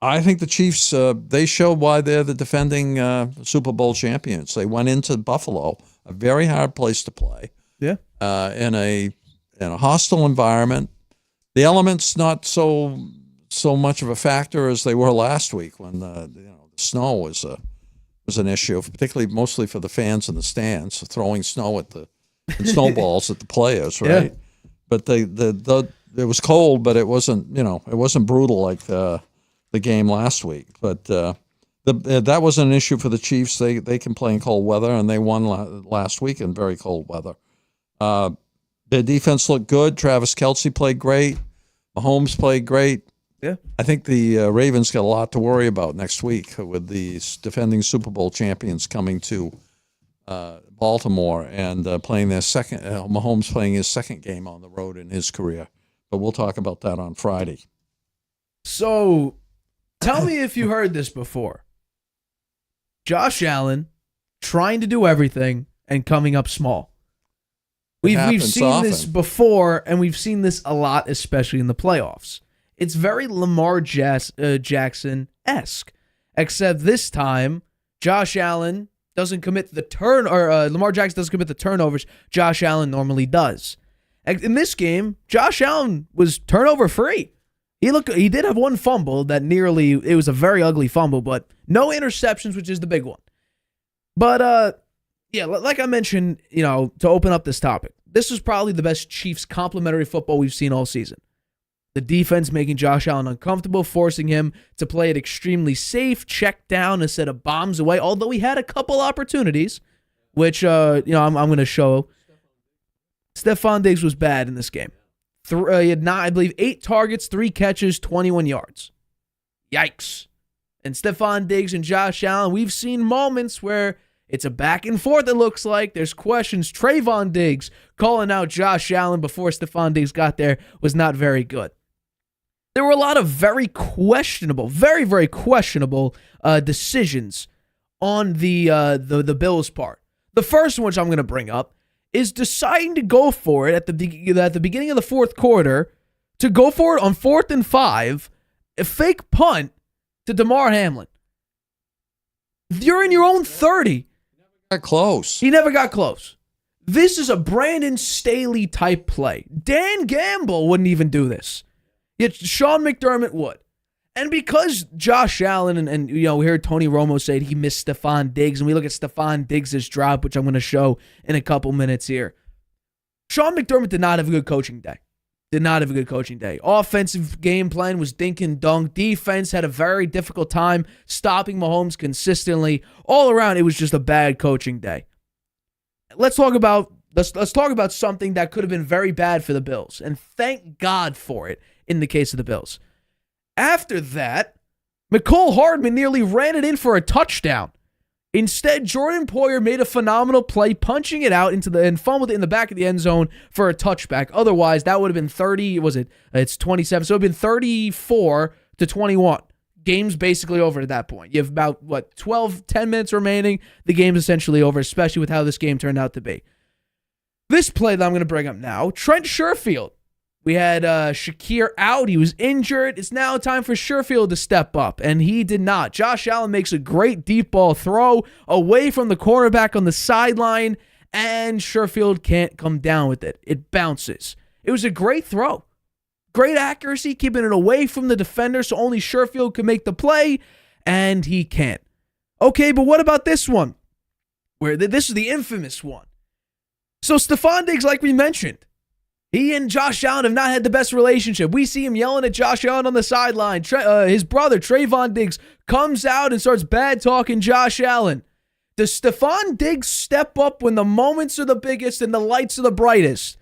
I think the Chiefs, they showed why they're the defending Super Bowl champions. They went into Buffalo, a very hard place to play. Yeah. In a hostile environment. The elements not so much of a factor as they were last week when the snow was an issue, particularly mostly for the fans in the stands, throwing snow and snowballs at the players, right? Yeah. But it was cold, but it wasn't brutal like the game last week. But that wasn't an issue for the Chiefs. They can play in cold weather, and they won last week in very cold weather. Their defense looked good. Travis Kelce played great. Mahomes played great. Yeah. I think the Ravens got a lot to worry about next week with the defending Super Bowl champions coming to Baltimore and playing their second. Mahomes playing his second game on the road in his career. But we'll talk about that on Friday. So, tell me if you heard this before. Josh Allen trying to do everything and coming up small. We've seen this before, and we've seen this a lot, especially in the playoffs. It's very Lamar Jackson-esque, except this time Josh Allen doesn't commit Lamar Jackson doesn't commit the turnovers Josh Allen normally does. In this game, Josh Allen was turnover free. He did have one fumble that it was a very ugly fumble, but no interceptions, which is the big one. But yeah, like I mentioned, to open up this topic, this was probably the best Chiefs complimentary football we've seen all season. The defense making Josh Allen uncomfortable, forcing him to play it extremely safe, check down instead of bombs away, although he had a couple opportunities, which, I'm going to show. Stephen Diggs was bad in this game. He had, I believe, 8 targets, 3 catches, 21 yards. Yikes. And Stephen Diggs and Josh Allen, we've seen moments where it's a back and forth, it looks like. There's questions. Trayvon Diggs calling out Josh Allen before Stephen Diggs got there was not very good. There were a lot of very questionable, very, very questionable decisions on the Bills' part. The first one, which I'm going to bring up, is deciding to go for it at the beginning of the fourth quarter, to go for it on 4th and 5, a fake punt to Damar Hamlin. You're in your own 30. Got close. He never got close. This is a Brandon Staley type play. Dan Gamble wouldn't even do this. Yet Sean McDermott would. And because Josh Allen and we heard Tony Romo say he missed Stephen Diggs, and we look at Stephen Diggs' drop, which I'm going to show in a couple minutes here. Sean McDermott did not have a good coaching day. Offensive game plan was dink and dunk. Defense had a very difficult time stopping Mahomes consistently. All around, it was just a bad coaching day. Let's talk about something that could have been very bad for the Bills, and thank God for it in the case of the Bills. After that, McCole Hardman nearly ran it in for a touchdown. Instead, Jordan Poyer made a phenomenal play, punching it out and fumbled it in the back of the end zone for a touchback. Otherwise, that would have been 30, it's 27, so it would have been 34-21. Game's basically over at that point. You have about, 10 minutes remaining. The game's essentially over, especially with how this game turned out to be. This play that I'm going to bring up now, Trent Sherfield. We had Shakir out. He was injured. It's now time for Sherfield to step up, and he did not. Josh Allen makes a great deep ball throw away from the cornerback on the sideline, and Sherfield can't come down with it. It bounces. It was a great throw. Great accuracy, keeping it away from the defender so only Sherfield could make the play, and he can't. Okay, but what about this one? This is the infamous one. So Stephen Diggs, like we mentioned, he and Josh Allen have not had the best relationship. We see him yelling at Josh Allen on the sideline. His brother, Trayvon Diggs, comes out and starts bad-talking Josh Allen. Does Stephen Diggs step up when the moments are the biggest and the lights are the brightest?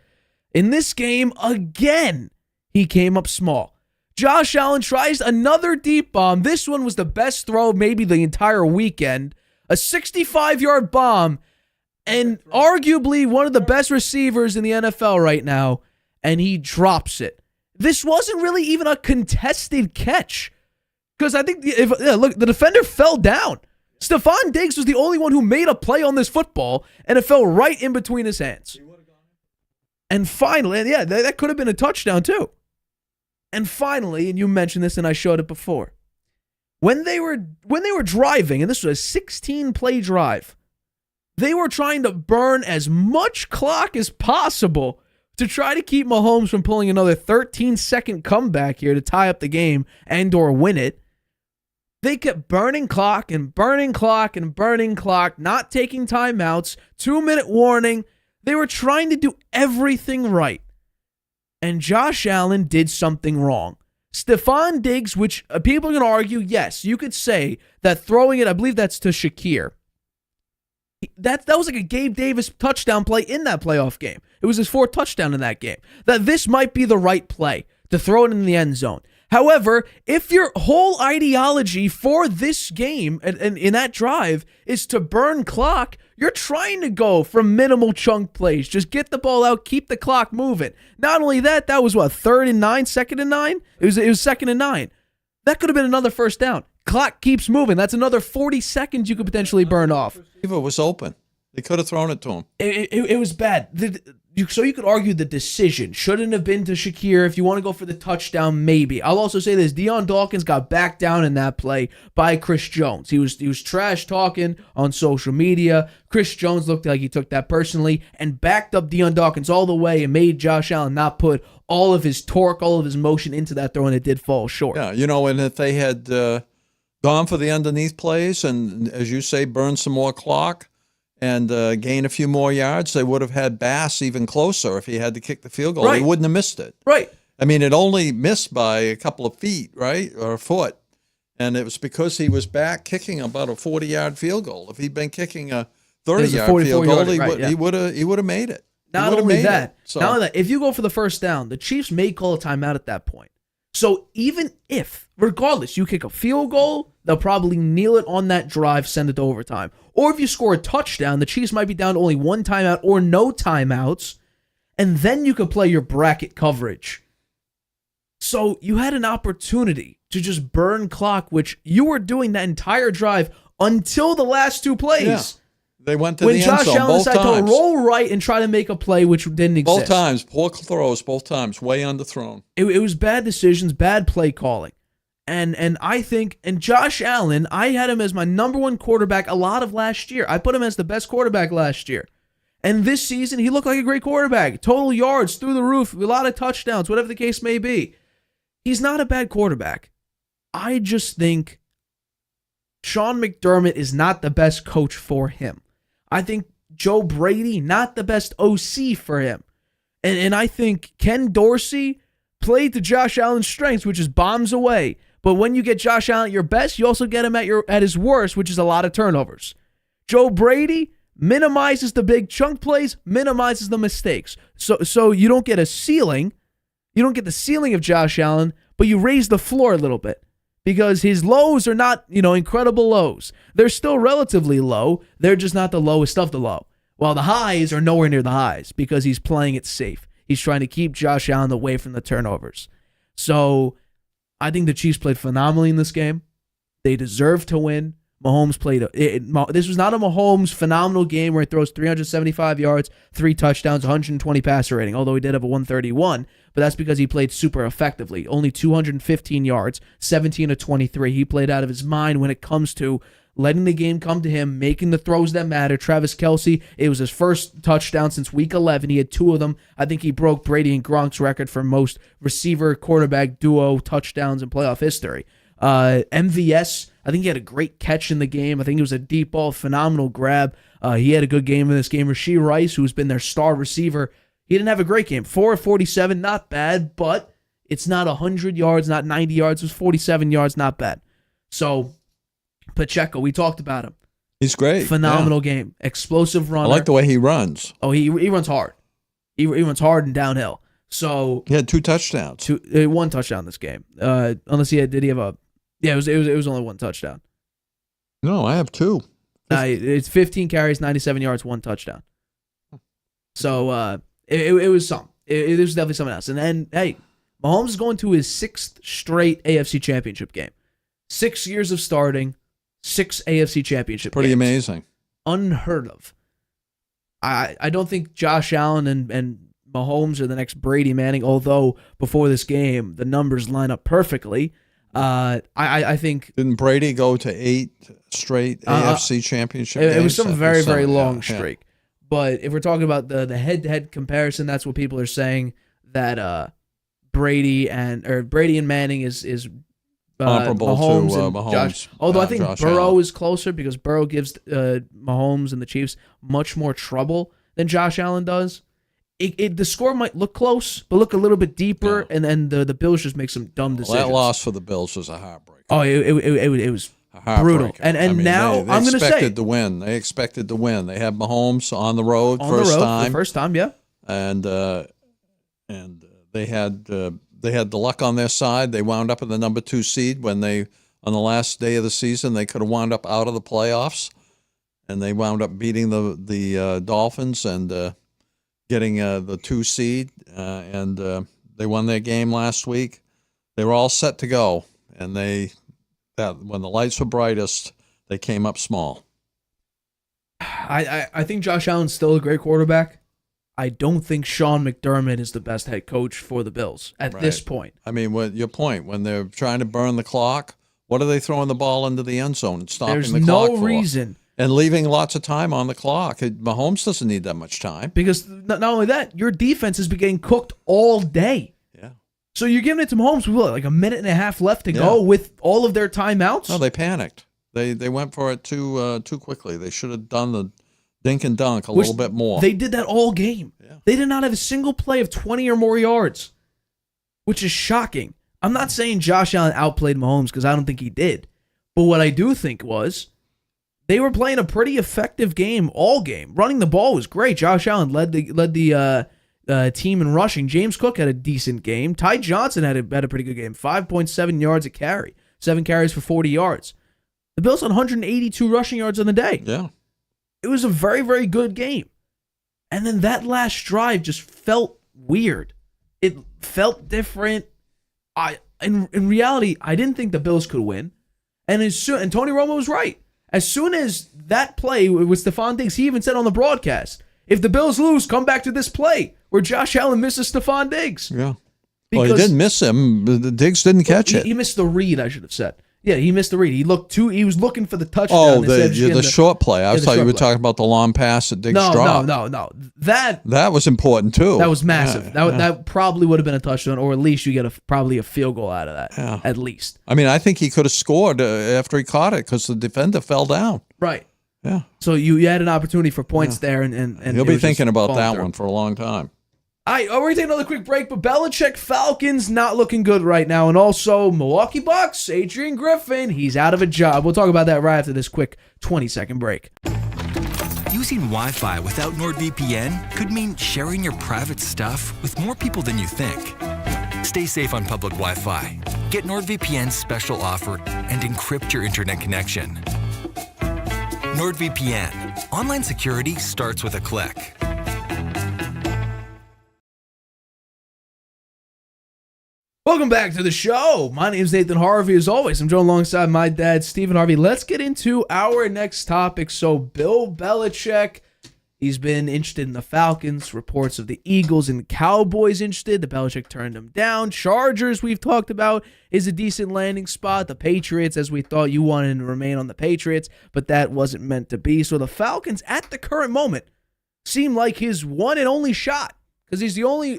In this game, again, he came up small. Josh Allen tries another deep bomb. This one was the best throw maybe the entire weekend. A 65-yard bomb. And arguably one of the best receivers in the NFL right now, and he drops it. This wasn't really even a contested catch, because I think the defender fell down. Stephen Diggs was the only one who made a play on this football, and it fell right in between his hands. And finally, that could have been a touchdown too. And finally, and you mentioned this, and I showed it before, when they were driving, and this was a 16-play drive. They were trying to burn as much clock as possible to try to keep Mahomes from pulling another 13-second comeback here to tie up the game and or win it. They kept burning clock, not taking timeouts, 2-minute warning. They were trying to do everything right. And Josh Allen did something wrong. Stephen Diggs, which people are going to argue, yes, you could say that throwing it, I believe that's to Shakir. That was like a Gabe Davis touchdown play in that playoff game. It was his 4th touchdown in that game. That this might be the right play to throw it in the end zone. However, if your whole ideology for this game and in that drive is to burn clock, you're trying to go for minimal chunk plays. Just get the ball out, keep the clock moving. Not only that, that was what, 3rd and 9, 2nd and 9? It was 2nd and 9. That could have been another first down. Clock keeps moving. That's another 40 seconds you could potentially burn off. Receiver was open. They could have thrown it to him. It was bad. So you could argue the decision shouldn't have been to Shakir. If you want to go for the touchdown, maybe. I'll also say this: Deion Dawkins got backed down in that play by Chris Jones. He was trash talking on social media. Chris Jones looked like he took that personally and backed up Deion Dawkins all the way and made Josh Allen not put all of his torque, all of his motion into that throw, and it did fall short. Yeah, and if they had gone for the underneath plays and, as you say, burn some more clock and gain a few more yards, they would have had Bass even closer if he had to kick the field goal. Right. He wouldn't have missed it. Right. I mean, it only missed by a couple of feet, right, or a foot, and it was because he was back kicking about a 40-yard field goal. If he'd been kicking a 30-yard field goal, he would have made it. Not only that, if you go for the first down, the Chiefs may call a timeout at that point. So even if, regardless, you kick a field goal, they'll probably kneel it on that drive, send it to overtime. Or if you score a touchdown, the Chiefs might be down to only one timeout or no timeouts, and then you could play your bracket coverage. So you had an opportunity to just burn clock, which you were doing that entire drive until the last two plays. Yeah. They went to when the end Josh zone Allen both decided times. to roll right and try to make a play which didn't exist. Both times, poor throws, both times, way underthrown. It was bad decisions, bad play calling. And I think, and Josh Allen, I had him as my number one quarterback a lot of last year. I put him as the best quarterback last year. And this season, he looked like a great quarterback. Total yards through the roof, a lot of touchdowns, whatever the case may be. He's not a bad quarterback. I just think Sean McDermott is not the best coach for him. I think Joe Brady, not the best OC for him. And I think Ken Dorsey played to Josh Allen's strengths, which is bombs away. But when you get Josh Allen at your best, you also get him at his worst, which is a lot of turnovers. Joe Brady minimizes the big chunk plays, minimizes the mistakes. So you don't get a ceiling. You don't get the ceiling of Josh Allen, but you raise the floor a little bit. Because his lows are not, incredible lows. They're still relatively low. They're just not the lowest of the low. While the highs are nowhere near the highs because he's playing it safe. He's trying to keep Josh Allen away from the turnovers. So I think the Chiefs played phenomenally in this game. They deserve to win. Mahomes played. This was not a Mahomes phenomenal game where he throws 375 yards, 3 touchdowns, 120 passer rating, although he did have a 131, but that's because he played super effectively. Only 215 yards, 17 of 23. He played out of his mind when it comes to letting the game come to him, making the throws that matter. Travis Kelce, it was his first touchdown since week 11. He had 2 of them. I think he broke Brady and Gronk's record for most receiver-quarterback duo touchdowns in playoff history. MVS, I think he had a great catch in the game. I think it was a deep ball, phenomenal grab. He had a good game in this game. Rashee Rice, who's been their star receiver, he didn't have a great game. 4 of 47, not bad, but it's not 100 yards, not 90 yards. It was 47 yards, not bad. So, Pacheco, we talked about him. He's great. Phenomenal game. Explosive runner. I like the way he runs. Oh, he runs hard. He runs hard and downhill. So he had 2 touchdowns. 1 touchdown this game. Unless did he have a? Yeah, it was only 1 touchdown. No, I have 2. It's 15 carries, 97 yards, 1 touchdown. So it was something. It was definitely something else. And then, hey, Mahomes is going to his 6th straight AFC Championship game. 6 years of starting, 6 AFC Championship Pretty games. amazing. Unheard of. I don't think Josh Allen and Mahomes are the next Brady Manning, although before this game, the numbers line up perfectly. I think... Didn't Brady go to 8 straight AFC Championship games? It was some very, very long yeah. streak. But if we're talking about the head-to-head comparison, that's what people are saying, that Brady and Manning is comparable Mahomes to and Mahomes. Josh. Although I think Josh Burrow Allen is closer because Burrow gives Mahomes and the Chiefs much more trouble than Josh Allen does. The score might look close, but look a little bit deeper, and then the Bills just make some dumb decisions. That loss for the Bills was a heartbreak. Oh, it was brutal. And I mean, now they I'm going to say expected to win. They expected to win. They had Mahomes on the road on first the road time. for the first time, yeah. And they had they had the luck on their side. They wound up in the number 2 seed when they, on the last day of the season, they could have wound up out of the playoffs, and they wound up beating the Dolphins and getting the 2 seed, and they won their game last week. They were all set to go, and when the lights were brightest, they came up small. I think Josh Allen's still a great quarterback. I don't think Sean McDermott is the best head coach for the Bills at this point. I mean, your point, when they're trying to burn the clock, what are they throwing the ball into the end zone and stopping the clock for? There's no reason. And leaving lots of time on the clock. Mahomes doesn't need that much time. Because not only that, your defense has been getting cooked all day. Yeah. So you're giving it to Mahomes with like a minute and a half left to go with all of their timeouts? No, they panicked. They went for it too quickly. They should have done the dink and dunk a little bit more. They did that all game. Yeah. They did not have a single play of 20 or more yards, which is shocking. I'm not saying Josh Allen outplayed Mahomes because I don't think he did. But what I do think was they were playing a pretty effective game all game. Running the ball was great. Josh Allen led the team in rushing. James Cook had a decent game. Ty Johnson had a pretty good game. 5.7 yards a carry. 7 carries for 40 yards. The Bills had 182 rushing yards on the day. Yeah. It was a very, very good game. And then that last drive just felt weird. It felt different. In reality, I didn't think the Bills could win. And Tony Romo was right. As soon as that play with Stephon Diggs, he even said on the broadcast, if the Bills lose, come back to this play where Josh Allen misses Stephon Diggs. Yeah. Well, he didn't miss him. The Diggs didn't catch it. He missed the read, I should have said. Yeah, he missed the read. He was looking for the touchdown. Oh, the short play. I thought you were talking about the long pass that Diggs dropped. No. That was important too. That was massive. That probably would have been a touchdown, or at least you get probably a field goal out of that. Yeah. At least. I mean, I think he could have scored after he caught it because the defender fell down. Right. Yeah. So you had an opportunity for points there, and he'll be thinking about that one for a long time. All right, we're going to take another quick break, but Belichick Falcons not looking good right now. And also Milwaukee Bucks, Adrian Griffin, he's out of a job. We'll talk about that right after this quick 20-second break. Using Wi-Fi without NordVPN could mean sharing your private stuff with more people than you think. Stay safe on public Wi-Fi. Get NordVPN's special offer and encrypt your internet connection. NordVPN. Online security starts with a click. Welcome back to the show. My name is Nathan Harvey. As always, I'm joined alongside my dad, Stephen Harvey. Let's get into our next topic. So, Bill Belichick, he's been interested in the Falcons. Reports of the Eagles and Cowboys interested. The Belichick turned them down. Chargers, we've talked about, is a decent landing spot. The Patriots, as we thought, you wanted to remain on the Patriots, but that wasn't meant to be. So, the Falcons, at the current moment, seem like his one and only shot because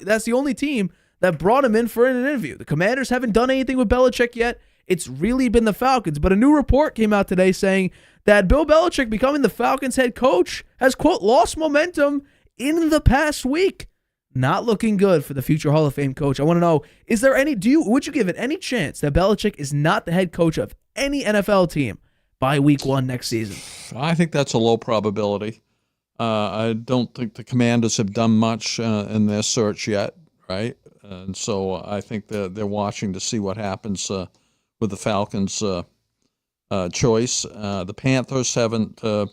that's the only team that brought him in for an interview. The Commanders haven't done anything with Belichick yet. It's really been the Falcons. But a new report came out today saying that Bill Belichick becoming the Falcons head coach has, quote, lost momentum in the past week. Not looking good for the future Hall of Fame coach. I want to know, would you give it any chance that Belichick is not the head coach of any NFL team by week 1 next season? I think that's a low probability. I don't think the Commanders have done much in their search yet, right? And so I think they're watching to see what happens with the Falcons' choice. The Panthers haven't done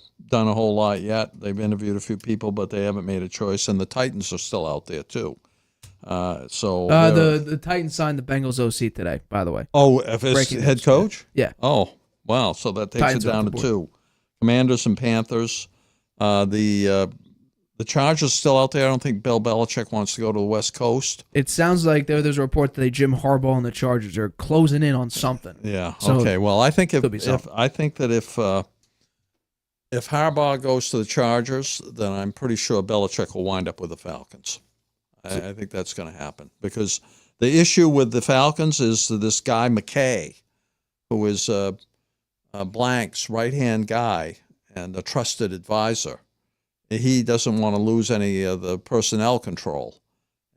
a whole lot yet. They've interviewed a few people, but they haven't made a choice. And the Titans are still out there, too. The Titans signed the Bengals OC today, by the way. Oh, if it's head coach? Yeah. Oh, wow. So that takes Titans it down to 2. Commanders and Panthers. The Chargers are still out there. I don't think Bill Belichick wants to go to the West Coast. It sounds like there's a report that Jim Harbaugh and the Chargers are closing in on something. Yeah. So okay. Well, I think if if Harbaugh goes to the Chargers, then I'm pretty sure Belichick will wind up with the Falcons. I think that's going to happen because the issue with the Falcons is this guy McKay, who is Blank's right-hand guy and a trusted advisor. He doesn't want to lose any of the personnel control,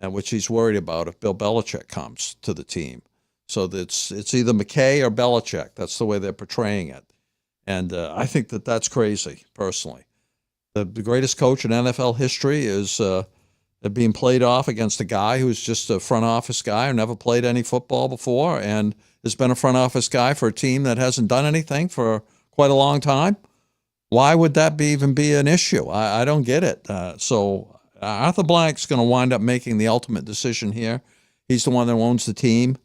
and which he's worried about if Bill Belichick comes to the team. So it's either McKay or Belichick. That's the way they're portraying it. And I think that's crazy, personally. The greatest coach in NFL history is being played off against a guy who's just a front office guy who never played any football before and has been a front office guy for a team that hasn't done anything for quite a long time. Why would that even be an issue? I don't get it. So Arthur Blank's going to wind up making the ultimate decision here. He's the one that owns the team.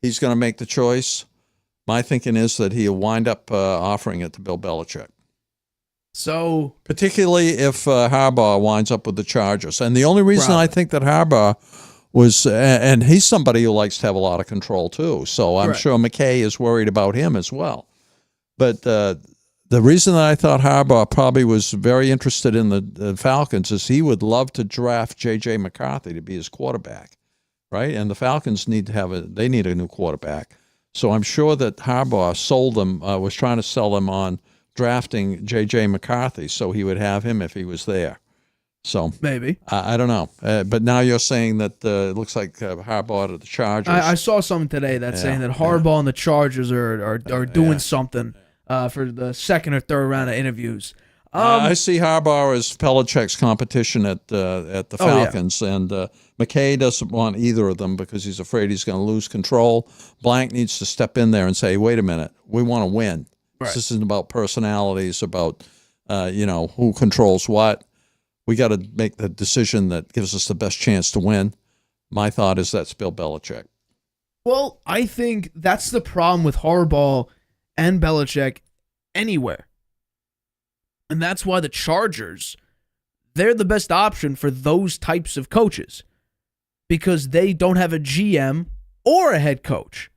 He's going to make the choice. My thinking is that he'll wind up offering it to Bill Belichick. So, particularly if Harbaugh winds up with the Chargers. And the only reason I think that Harbaugh was, and he's somebody who likes to have a lot of control too, so I'm sure McKay is worried about him as well. But the reason that I thought Harbaugh probably was very interested in the Falcons is he would love to draft J.J. McCarthy to be his quarterback, right? And the Falcons need a new quarterback. So I'm sure that Harbaugh was trying to sell them on drafting J.J. McCarthy so he would have him if he was there. So maybe. I don't know. But now you're saying that it looks like Harbaugh to the Chargers. I saw something today that's saying that Harbaugh and the Chargers are doing something for the second or third round of interviews. I see Harbaugh as Belichick's competition at the Falcons, and McKay doesn't want either of them because he's afraid he's going to lose control. Blank needs to step in there and say, wait a minute, we want to win. Right. This isn't about personalities, about who controls what. We got to make the decision that gives us the best chance to win. My thought is that's Bill Belichick. Well, I think that's the problem with Harbaugh and Belichick anywhere. And that's why the Chargers, they're the best option for those types of coaches because they don't have a GM or a head coach.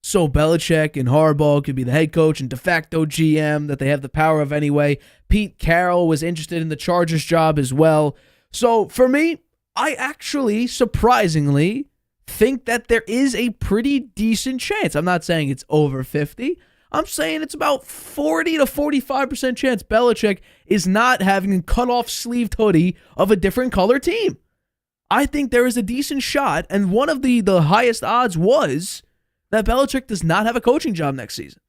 So Belichick and Harbaugh could be the head coach and de facto GM that they have the power of anyway. Pete Carroll was interested in the Chargers job as well. So for me, I actually surprisingly think that there is a pretty decent chance. I'm not saying it's over 50. I'm saying it's about 40 to 45% chance Belichick is not having a cut-off sleeved hoodie of a different color team. I think there is a decent shot, and one of the highest odds was that Belichick does not have a coaching job next season.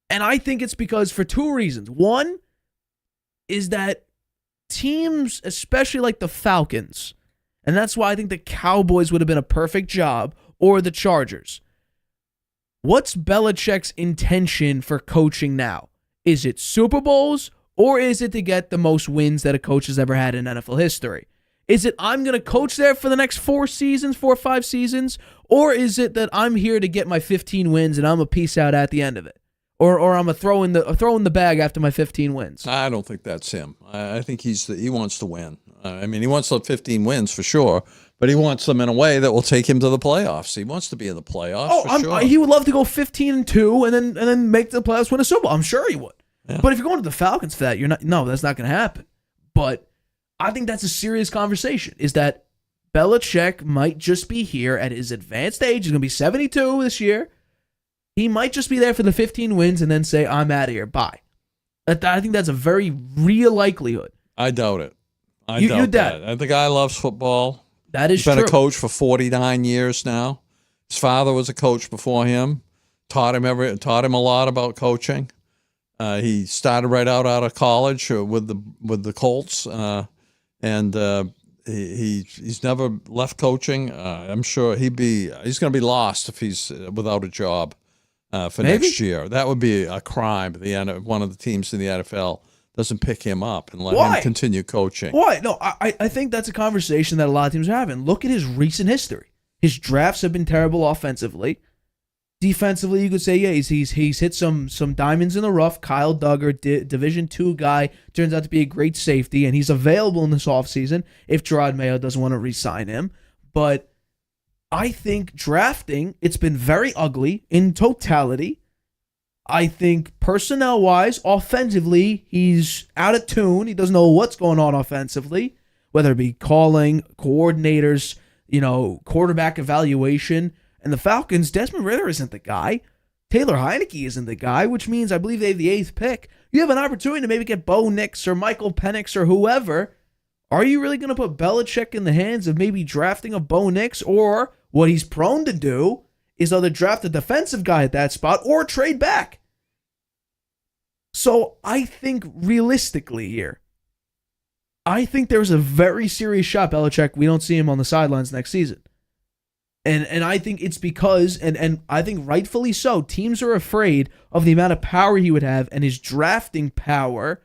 And I think it's because for two reasons. One is that teams, especially like the Falcons, and that's why I think the Cowboys would have been a perfect job, or the Chargers. What's Belichick's intention for coaching now? Is it Super Bowls, or is it to get the most wins that a coach has ever had in NFL history? Is it I'm going to coach there for the next 4 or 5 seasons, or is it that I'm here to get my 15 wins and I'm a peace out at the end of it? Or I'm a throw in the bag after my 15 wins? I don't think that's him. I think he wants to win. He wants the 15 wins for sure, but he wants them in a way that will take him to the playoffs. He wants to be in the playoffs for sure. He would love to go 15-2 and then make the playoffs, win a Super Bowl. I'm sure he would. Yeah. But if you're going to the Falcons for that, that's not going to happen. But I think that's a serious conversation, is that Belichick might just be here at his advanced age. He's going to be 72 this year. He might just be there for the 15 wins and then say, I'm out of here. Bye. I think that's a very real likelihood. I doubt it. I doubt that. The guy loves football. That is true. He's been a coach for 49 years now. His father was a coach before him. Taught him a lot about coaching. He started right out of college with the Colts. He's never left coaching. I'm sure he's going to be lost if he's without a job for next year. That would be a crime. One of the teams in the NFL doesn't pick him up and let him continue coaching. Why? No, I think that's a conversation that a lot of teams are having. Look at his recent history. His drafts have been terrible offensively. Defensively, you could say, he's hit some diamonds in the rough. Kyle Duggar, Division II guy, turns out to be a great safety, and he's available in this offseason if Gerard Mayo doesn't want to re-sign him. But I think drafting, it's been very ugly in totality. I think personnel-wise, offensively, he's out of tune. He doesn't know what's going on offensively, whether it be calling, coordinators, quarterback evaluation. And the Falcons, Desmond Ridder isn't the guy. Taylor Heineke isn't the guy, which means I believe they have the 8th pick. You have an opportunity to maybe get Bo Nix or Michael Penix or whoever. Are you really going to put Belichick in the hands of maybe drafting a Bo Nix, or what he's prone to do is either draft a defensive guy at that spot or trade back? So I think realistically here, I think there's a very serious shot, Belichick, we don't see him on the sidelines next season. And I think it's because, and I think rightfully so, teams are afraid of the amount of power he would have and his drafting power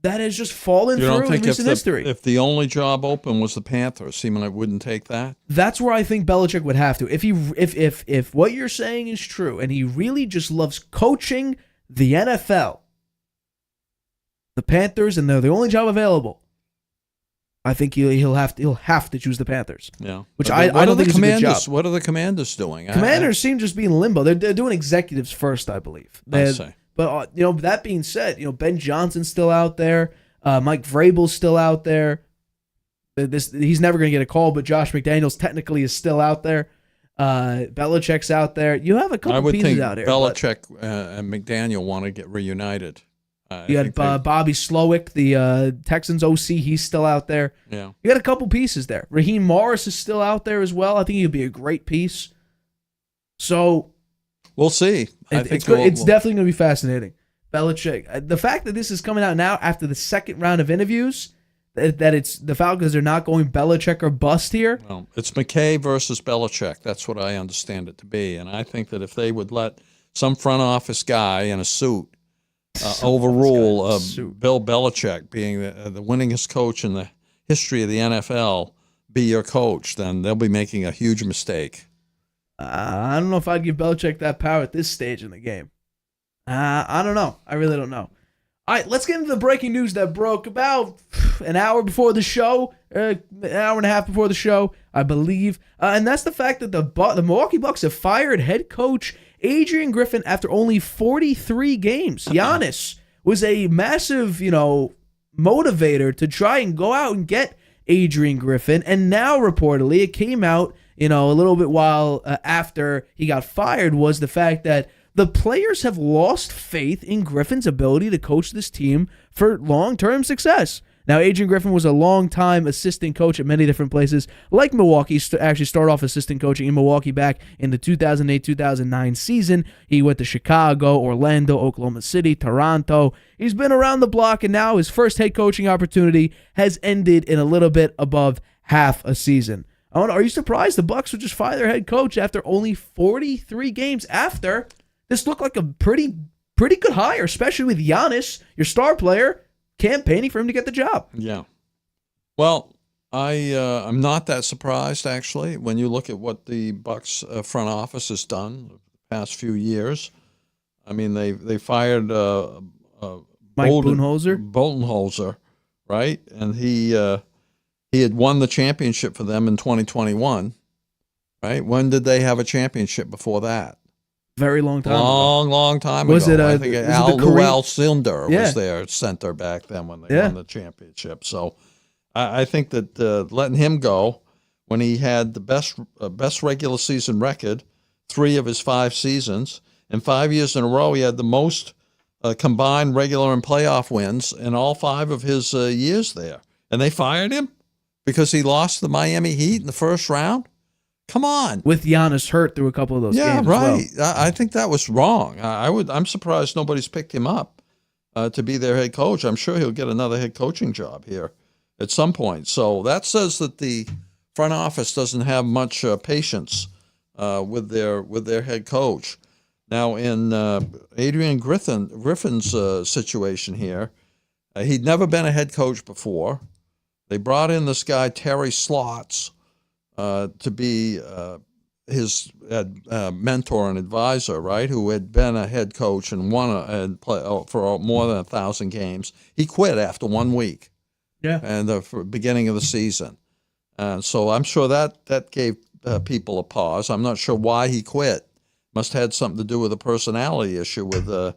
that has just fallen through in recent history. If the only job open was the Panthers, Seaman wouldn't take that? That's where I think Belichick would have to. If what you're saying is true, and he really just loves coaching the NFL, the Panthers, and they're the only job available, I think he'll have to choose the Panthers. Yeah, which I don't think is a good job. What are the Commanders doing? Commanders seem to just be in limbo. They're doing executives first, I believe. I see. But that being said, Ben Johnson's still out there. Mike Vrabel's still out there. He's never going to get a call, but Josh McDaniels technically is still out there. Belichick's out there. You have a couple pieces out here. I would think Belichick and McDaniel want to get reunited. You had Bobby Slowick, the Texans OC. He's still out there. Yeah. You got a couple pieces there. Raheem Morris is still out there as well. I think he'd be a great piece. So we'll see. It's definitely going to be fascinating. Belichick. The fact that this is coming out now after the second round of interviews, that it's the Falcons are not going Belichick or bust here. Well, it's McKay versus Belichick. That's what I understand it to be. And I think that if they would let some front office guy in a suit overrule Bill Belichick being the winningest coach in the history of the NFL be your coach, then they'll be making a huge mistake. I don't know if I'd give Belichick that power at this stage in the game. I don't know. I really don't know. All right, let's get into the breaking news that broke about an hour before the show, an hour and a half before the show, I believe. And that's the fact that the Milwaukee Bucks have fired head coach Adrian Griffin after only 43 games. Giannis was a massive, motivator to try and go out and get Adrian Griffin. And now, reportedly, it came out, a little bit while after he got fired, was the fact that the players have lost faith in Griffin's ability to coach this team for long-term success. Now, Adrian Griffin was a long-time assistant coach at many different places, like Milwaukee. Actually started off assistant coaching in Milwaukee back in the 2008-2009 season. He went to Chicago, Orlando, Oklahoma City, Toronto. He's been around the block, and now his first head coaching opportunity has ended in a little bit above half a season. Are you surprised the Bucks would just fire their head coach after only 43 games after this looked like a pretty good hire, especially with Giannis, your star player, campaigning for him to get the job? Yeah. Well, I'm not that surprised, actually, when you look at what the Bucks front office has done the past few years. I mean, they fired Mike Budenholzer, right? And he had won the championship for them in 2021, right? When did they have a championship before that? Very long time ago. Long time was ago. It I think Lou Alcindor was their center back then when they won the championship. So I think that letting him go when he had the best regular season record, 3 of his 5 seasons, and 5 years in a row he had the most combined regular and playoff wins in all 5 of his years there. And they fired him because he lost the Miami Heat in the first round? Come on. With Giannis hurt through a couple of those games. Yeah, right. As well. I think that was wrong. I'm surprised nobody's picked him up to be their head coach. I'm sure he'll get another head coaching job here at some point. So that says that the front office doesn't have much patience with their head coach. Now, in Adrian Griffin's situation here, he'd never been a head coach before. They brought in this guy, Terry Slots, to be his mentor and advisor, right? Who had been a head coach and won for more than 1,000 games. He quit after 1 week. Yeah, and the beginning of the season, and so I'm sure that gave people a pause. I'm not sure why he quit. Must have had something to do with a personality issue with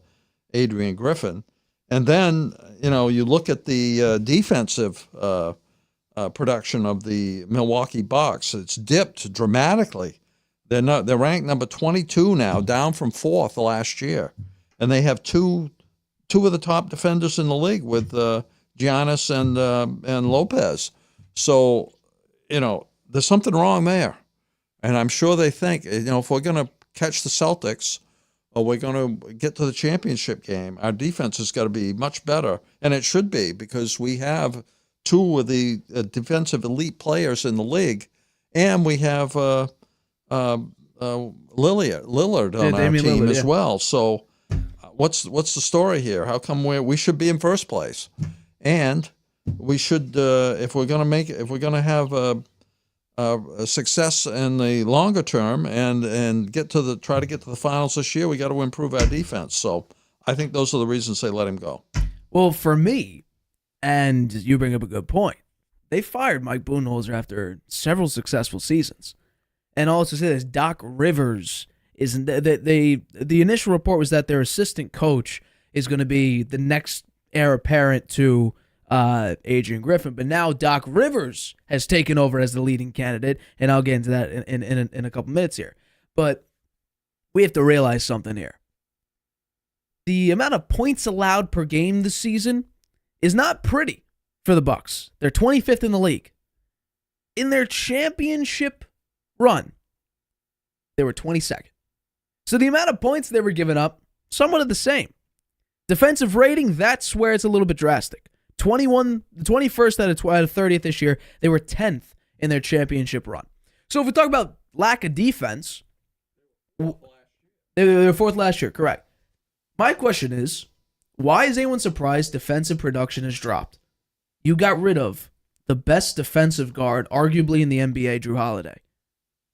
Adrian Griffin. And then you look at the defensive production of the Milwaukee Bucks. It's dipped dramatically. They're ranked number 22 now, down from 4th last year, and they have two of the top defenders in the league with Giannis and Lopez. So there's something wrong there, and I'm sure they think if we're going to catch the Celtics or we're going to get to the championship game, our defense has got to be much better, and it should be because we have two of the defensive elite players in the league, and we have Lillard on our Damian team Lillard, as well. So, what's the story here? How come we should be in first place, and we should if we're going to have a success in the longer term and try to get to the finals this year, we got to improve our defense. So, I think those are the reasons they let him go. Well, for me, and you bring up a good point, they fired Mike Budenholzer after several successful seasons. And I'll also say this, Doc Rivers isn't. The initial report was that their assistant coach is going to be the next heir apparent to Adrian Griffin, but now Doc Rivers has taken over as the leading candidate, and I'll get into that in a couple minutes here. But we have to realize something here. The amount of points allowed per game this season is not pretty for the Bucs. They're 25th in the league. In their championship run, they were 22nd. So the amount of points they were giving up, somewhat of the same. Defensive rating, that's where it's a little bit drastic. 21st out of 30th this year. They were 10th in their championship run. So if we talk about lack of defense, they were fourth last year, correct. My question is, why is anyone surprised defensive production has dropped? You got rid of the best defensive guard, arguably in the NBA, Drew Holiday.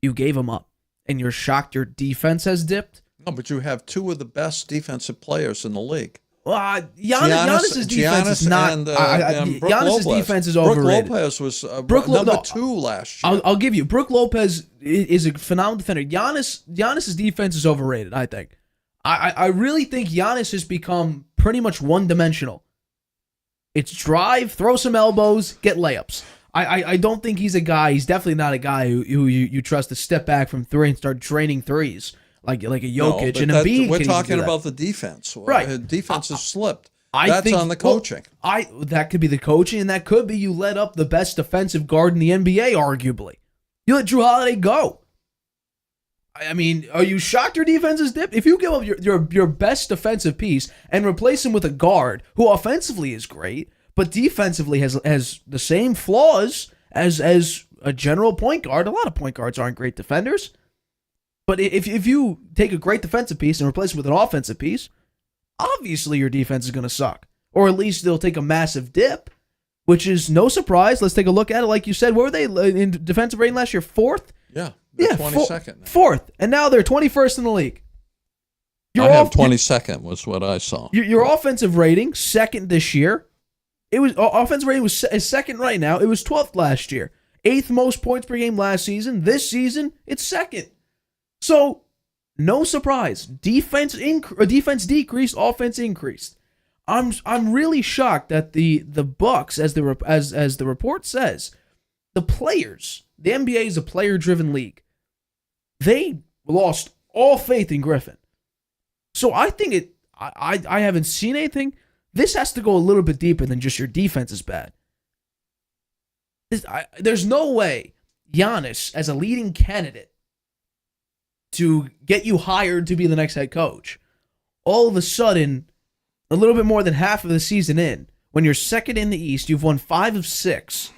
You gave him up, and you're shocked your defense has dipped? No, but you have two of the best defensive players in the league. Well, Giannis's defense is not. Giannis's defense is overrated. Brook Lopez was number 2 last year. I'll give you. Brook Lopez is a phenomenal defender. Giannis's defense is overrated, I think. I really think Giannis has become pretty much one-dimensional. It's drive, throw some elbows, get layups. I don't think he's a guy. He's definitely not a guy who you trust to step back from three and start draining threes like a Jokic and Embiid. We're talking about the defense. Right. Defense has slipped. I That's think, on the coaching. That could be the coaching, and that could be you let up the best defensive guard in the NBA, arguably. You let Drew Holiday go. I mean, are you shocked your defense is dipped? If you give up your best defensive piece and replace him with a guard who offensively is great, but defensively has the same flaws as a general point guard, a lot of point guards aren't great defenders. But if you take a great defensive piece and replace it with an offensive piece, obviously your defense is going to suck. Or at least they'll take a massive dip, which is no surprise. Let's take a look at it. Like you said, what were they in defensive rating last year? 4th? Yeah. 22nd. 4th. And now they're 21st in the league. I have 22nd was what I saw. Your offensive rating, 2nd this year. Offensive rating is 2nd right now. It was 12th last year. 8th most points per game last season. This season, it's 2nd. So, no surprise. Defense decreased, offense increased. I'm really shocked that the Bucs, as the report says, the players, the NBA is a player-driven league. They lost all faith in Griffin. So I think I haven't seen anything. This has to go a little bit deeper than just your defense is bad. There's no way Giannis, as a leading candidate to get you hired to be the next head coach, all of a sudden, a little bit more than half of the season in, when you're 2nd in the East, you've won 5 of 6,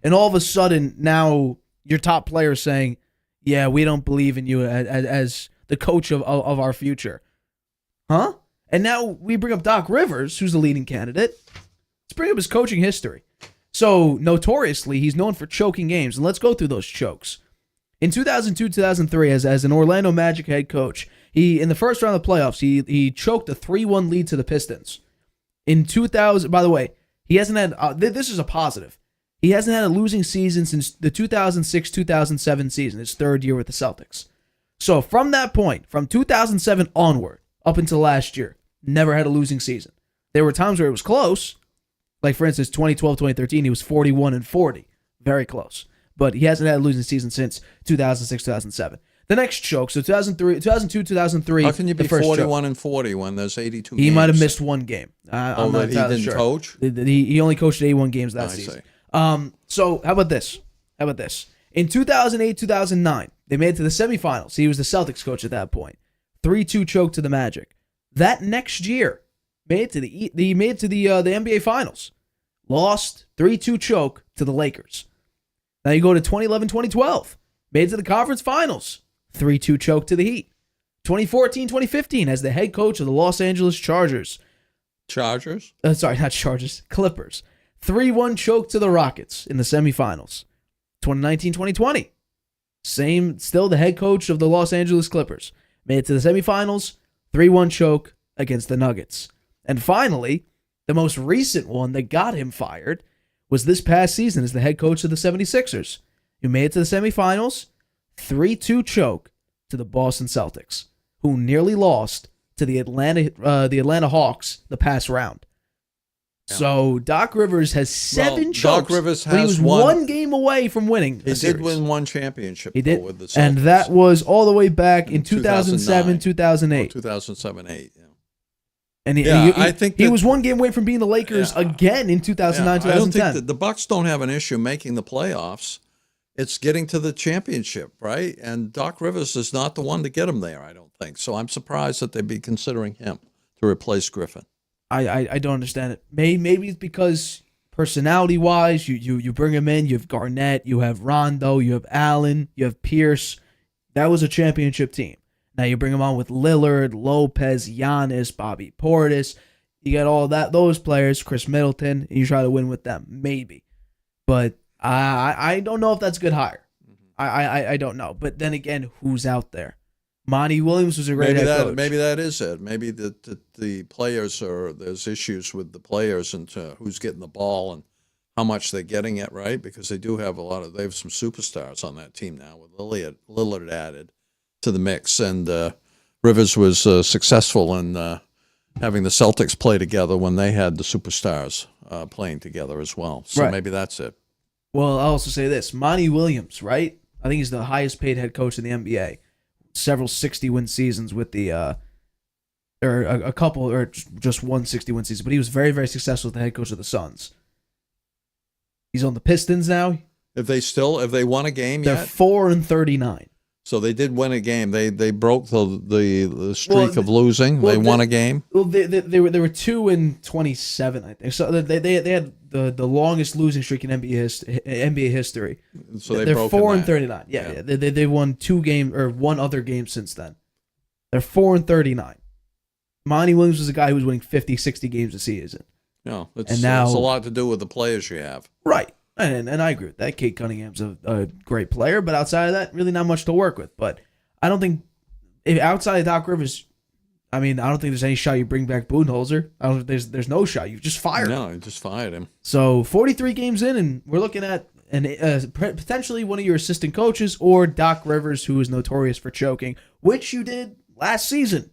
and all of a sudden now your top player is saying, yeah, we don't believe in you as the coach of our future. Huh? And now we bring up Doc Rivers, who's the leading candidate. Let's bring up his coaching history. So, notoriously, he's known for choking games, and let's go through those chokes. In 2002-2003, as an Orlando Magic head coach, in the first round of the playoffs, he choked a 3-1 lead to the Pistons. In 2000, by the way, he hasn't had, this is a positive, he hasn't had a losing season since the 2006-2007 season, his 3rd year with the Celtics. So from that point, from 2007 onward, up until last year, never had a losing season. There were times where it was close, like for instance, 2012-2013, he was 41-40, very close. But he hasn't had a losing season since 2006-2007. The next choke, so 2002-2003. How can you be 41-40 when there's 82 games? He might have missed one game. I'm not he didn't sure. Coach? He only coached 81 games that season. So how about this? In 2008-2009, they made it to the semifinals. He was the Celtics coach at that point. 3-2 choke to the Magic. That next year, he made it to the NBA Finals. lost 3-2 choke to the Lakers. Now you go to 2011-2012, made it to the conference finals, 3-2 choke to the Heat. 2014-2015 as the head coach of the Los Angeles Chargers. Sorry, not Chargers, Clippers. 3-1 choke to the Rockets in the semifinals. 2019-2020, still the head coach of the Los Angeles Clippers. Made it to the semifinals, 3-1 choke against the Nuggets. And finally, the most recent one that got him fired was this past season as the head coach of the 76ers. He made it to the semifinals, 3-2 choke to the Boston Celtics, who nearly lost to the Atlanta Hawks the past round. Yeah. So Doc Rivers has 7 chokes. Doc Rivers has but he was one game away from winning. He did win one championship. He did, with the Celtics. And that was all the way back in 2007, 2008. 2007-8. Yeah. And I think he was one game away from being the Lakers again in 2009, 2010. I don't think that the Bucks don't have an issue making the playoffs. It's getting to the championship, right? And Doc Rivers is not the one to get him there, I don't think. So I'm surprised that they'd be considering him to replace Griffin. I don't understand it. Maybe it's because personality-wise, you bring him in, you have Garnett, you have Rondo, you have Allen, you have Pierce. That was a championship team. Now you bring him on with Lillard, Lopez, Giannis, Bobby Portis. You get all those players, Chris Middleton, and you try to win with them. Maybe. But I don't know if that's a good hire. I don't know. But then again, who's out there? Monty Williams was a great head coach. Maybe that is it. Maybe the players there's issues with the players and who's getting the ball and how much they're getting it, right? Because they do have they have some superstars on that team now with Lillard added to the mix. And Rivers was successful in having the Celtics play together when they had the superstars playing together as well. So maybe that's it. Well, I'll also say this. Monty Williams, right? I think he's the highest paid head coach in the NBA. Several 60-win seasons with the or a couple, or just one 60-win season. But he was very, very successful as the head coach of the Suns. He's on the Pistons now. Have they won a game yet? They're 4-39. So they did win a game. They broke the streak of losing. They won a game. Well, they were 2-27, I think. So they had the longest losing streak in NBA history. So they're 4-39. Yeah. They won 2 games or one other game since then. They're 4-39. Monty Williams was a guy who was winning 50, 60 games a season. No, it's a lot to do with the players you have. Right. And I agree with that. Kate Cunningham's a great player, but outside of that, really not much to work with. But I don't think, if outside of Doc Rivers, I don't think there's any shot you bring back Budenholzer. I don't think there's no shot. You just fired him. No, you just fired him. So 43 games in, and we're looking at potentially one of your assistant coaches or Doc Rivers, who is notorious for choking, which you did last season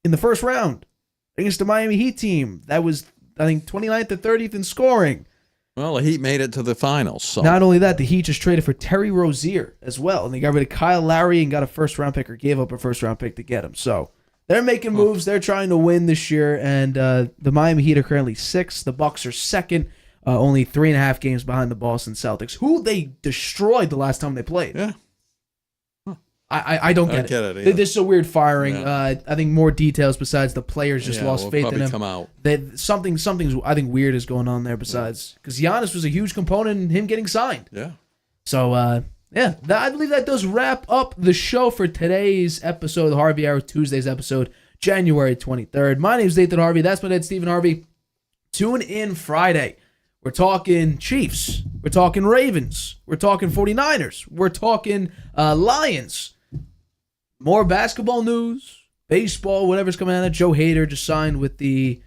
in the first round against the Miami Heat team. That was, I think, 29th or 30th in scoring. Well, the Heat made it to the finals. So. Not only that, the Heat just traded for Terry Rozier as well. And they got rid of Kyle Lowry and got a first-round pick, or gave up a first-round pick to get him. So they're making moves. They're trying to win this year. And the Miami Heat are currently 6th. The Bucks are 2nd, only 3.5 games behind the Boston Celtics, who they destroyed the last time they played. Yeah. I don't get it. This is a weird firing. Yeah. I think more details besides the players just lost faith in him. Come out. Something's I think weird is going on there besides, because Giannis was a huge component in him getting signed. Yeah. So I believe that does wrap up the show for today's episode of the Harvey Hour, Tuesday's episode, January 23rd. My name is Nathan Harvey. That's my dad, Stephen Harvey. Tune in Friday. We're talking Chiefs. We're talking Ravens. We're talking 49ers. We're talking Lions. More basketball news, baseball, whatever's coming out of it. Joe Hader just signed with I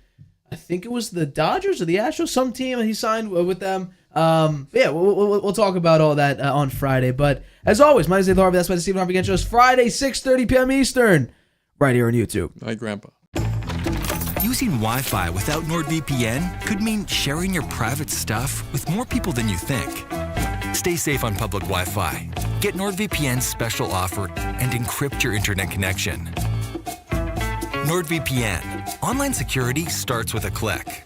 think it was the Dodgers or the Astros, some team, and he signed with them. We'll talk about all that on Friday. But as always, my name is Nathan Harvey. That's my Stephen Harvey against us Friday, 6:30 p.m. Eastern, right here on YouTube. Hi, Grandpa. Using Wi-Fi without NordVPN could mean sharing your private stuff with more people than you think. Stay safe on public Wi-Fi. Get NordVPN's special offer and encrypt your internet connection. NordVPN. Online security starts with a click.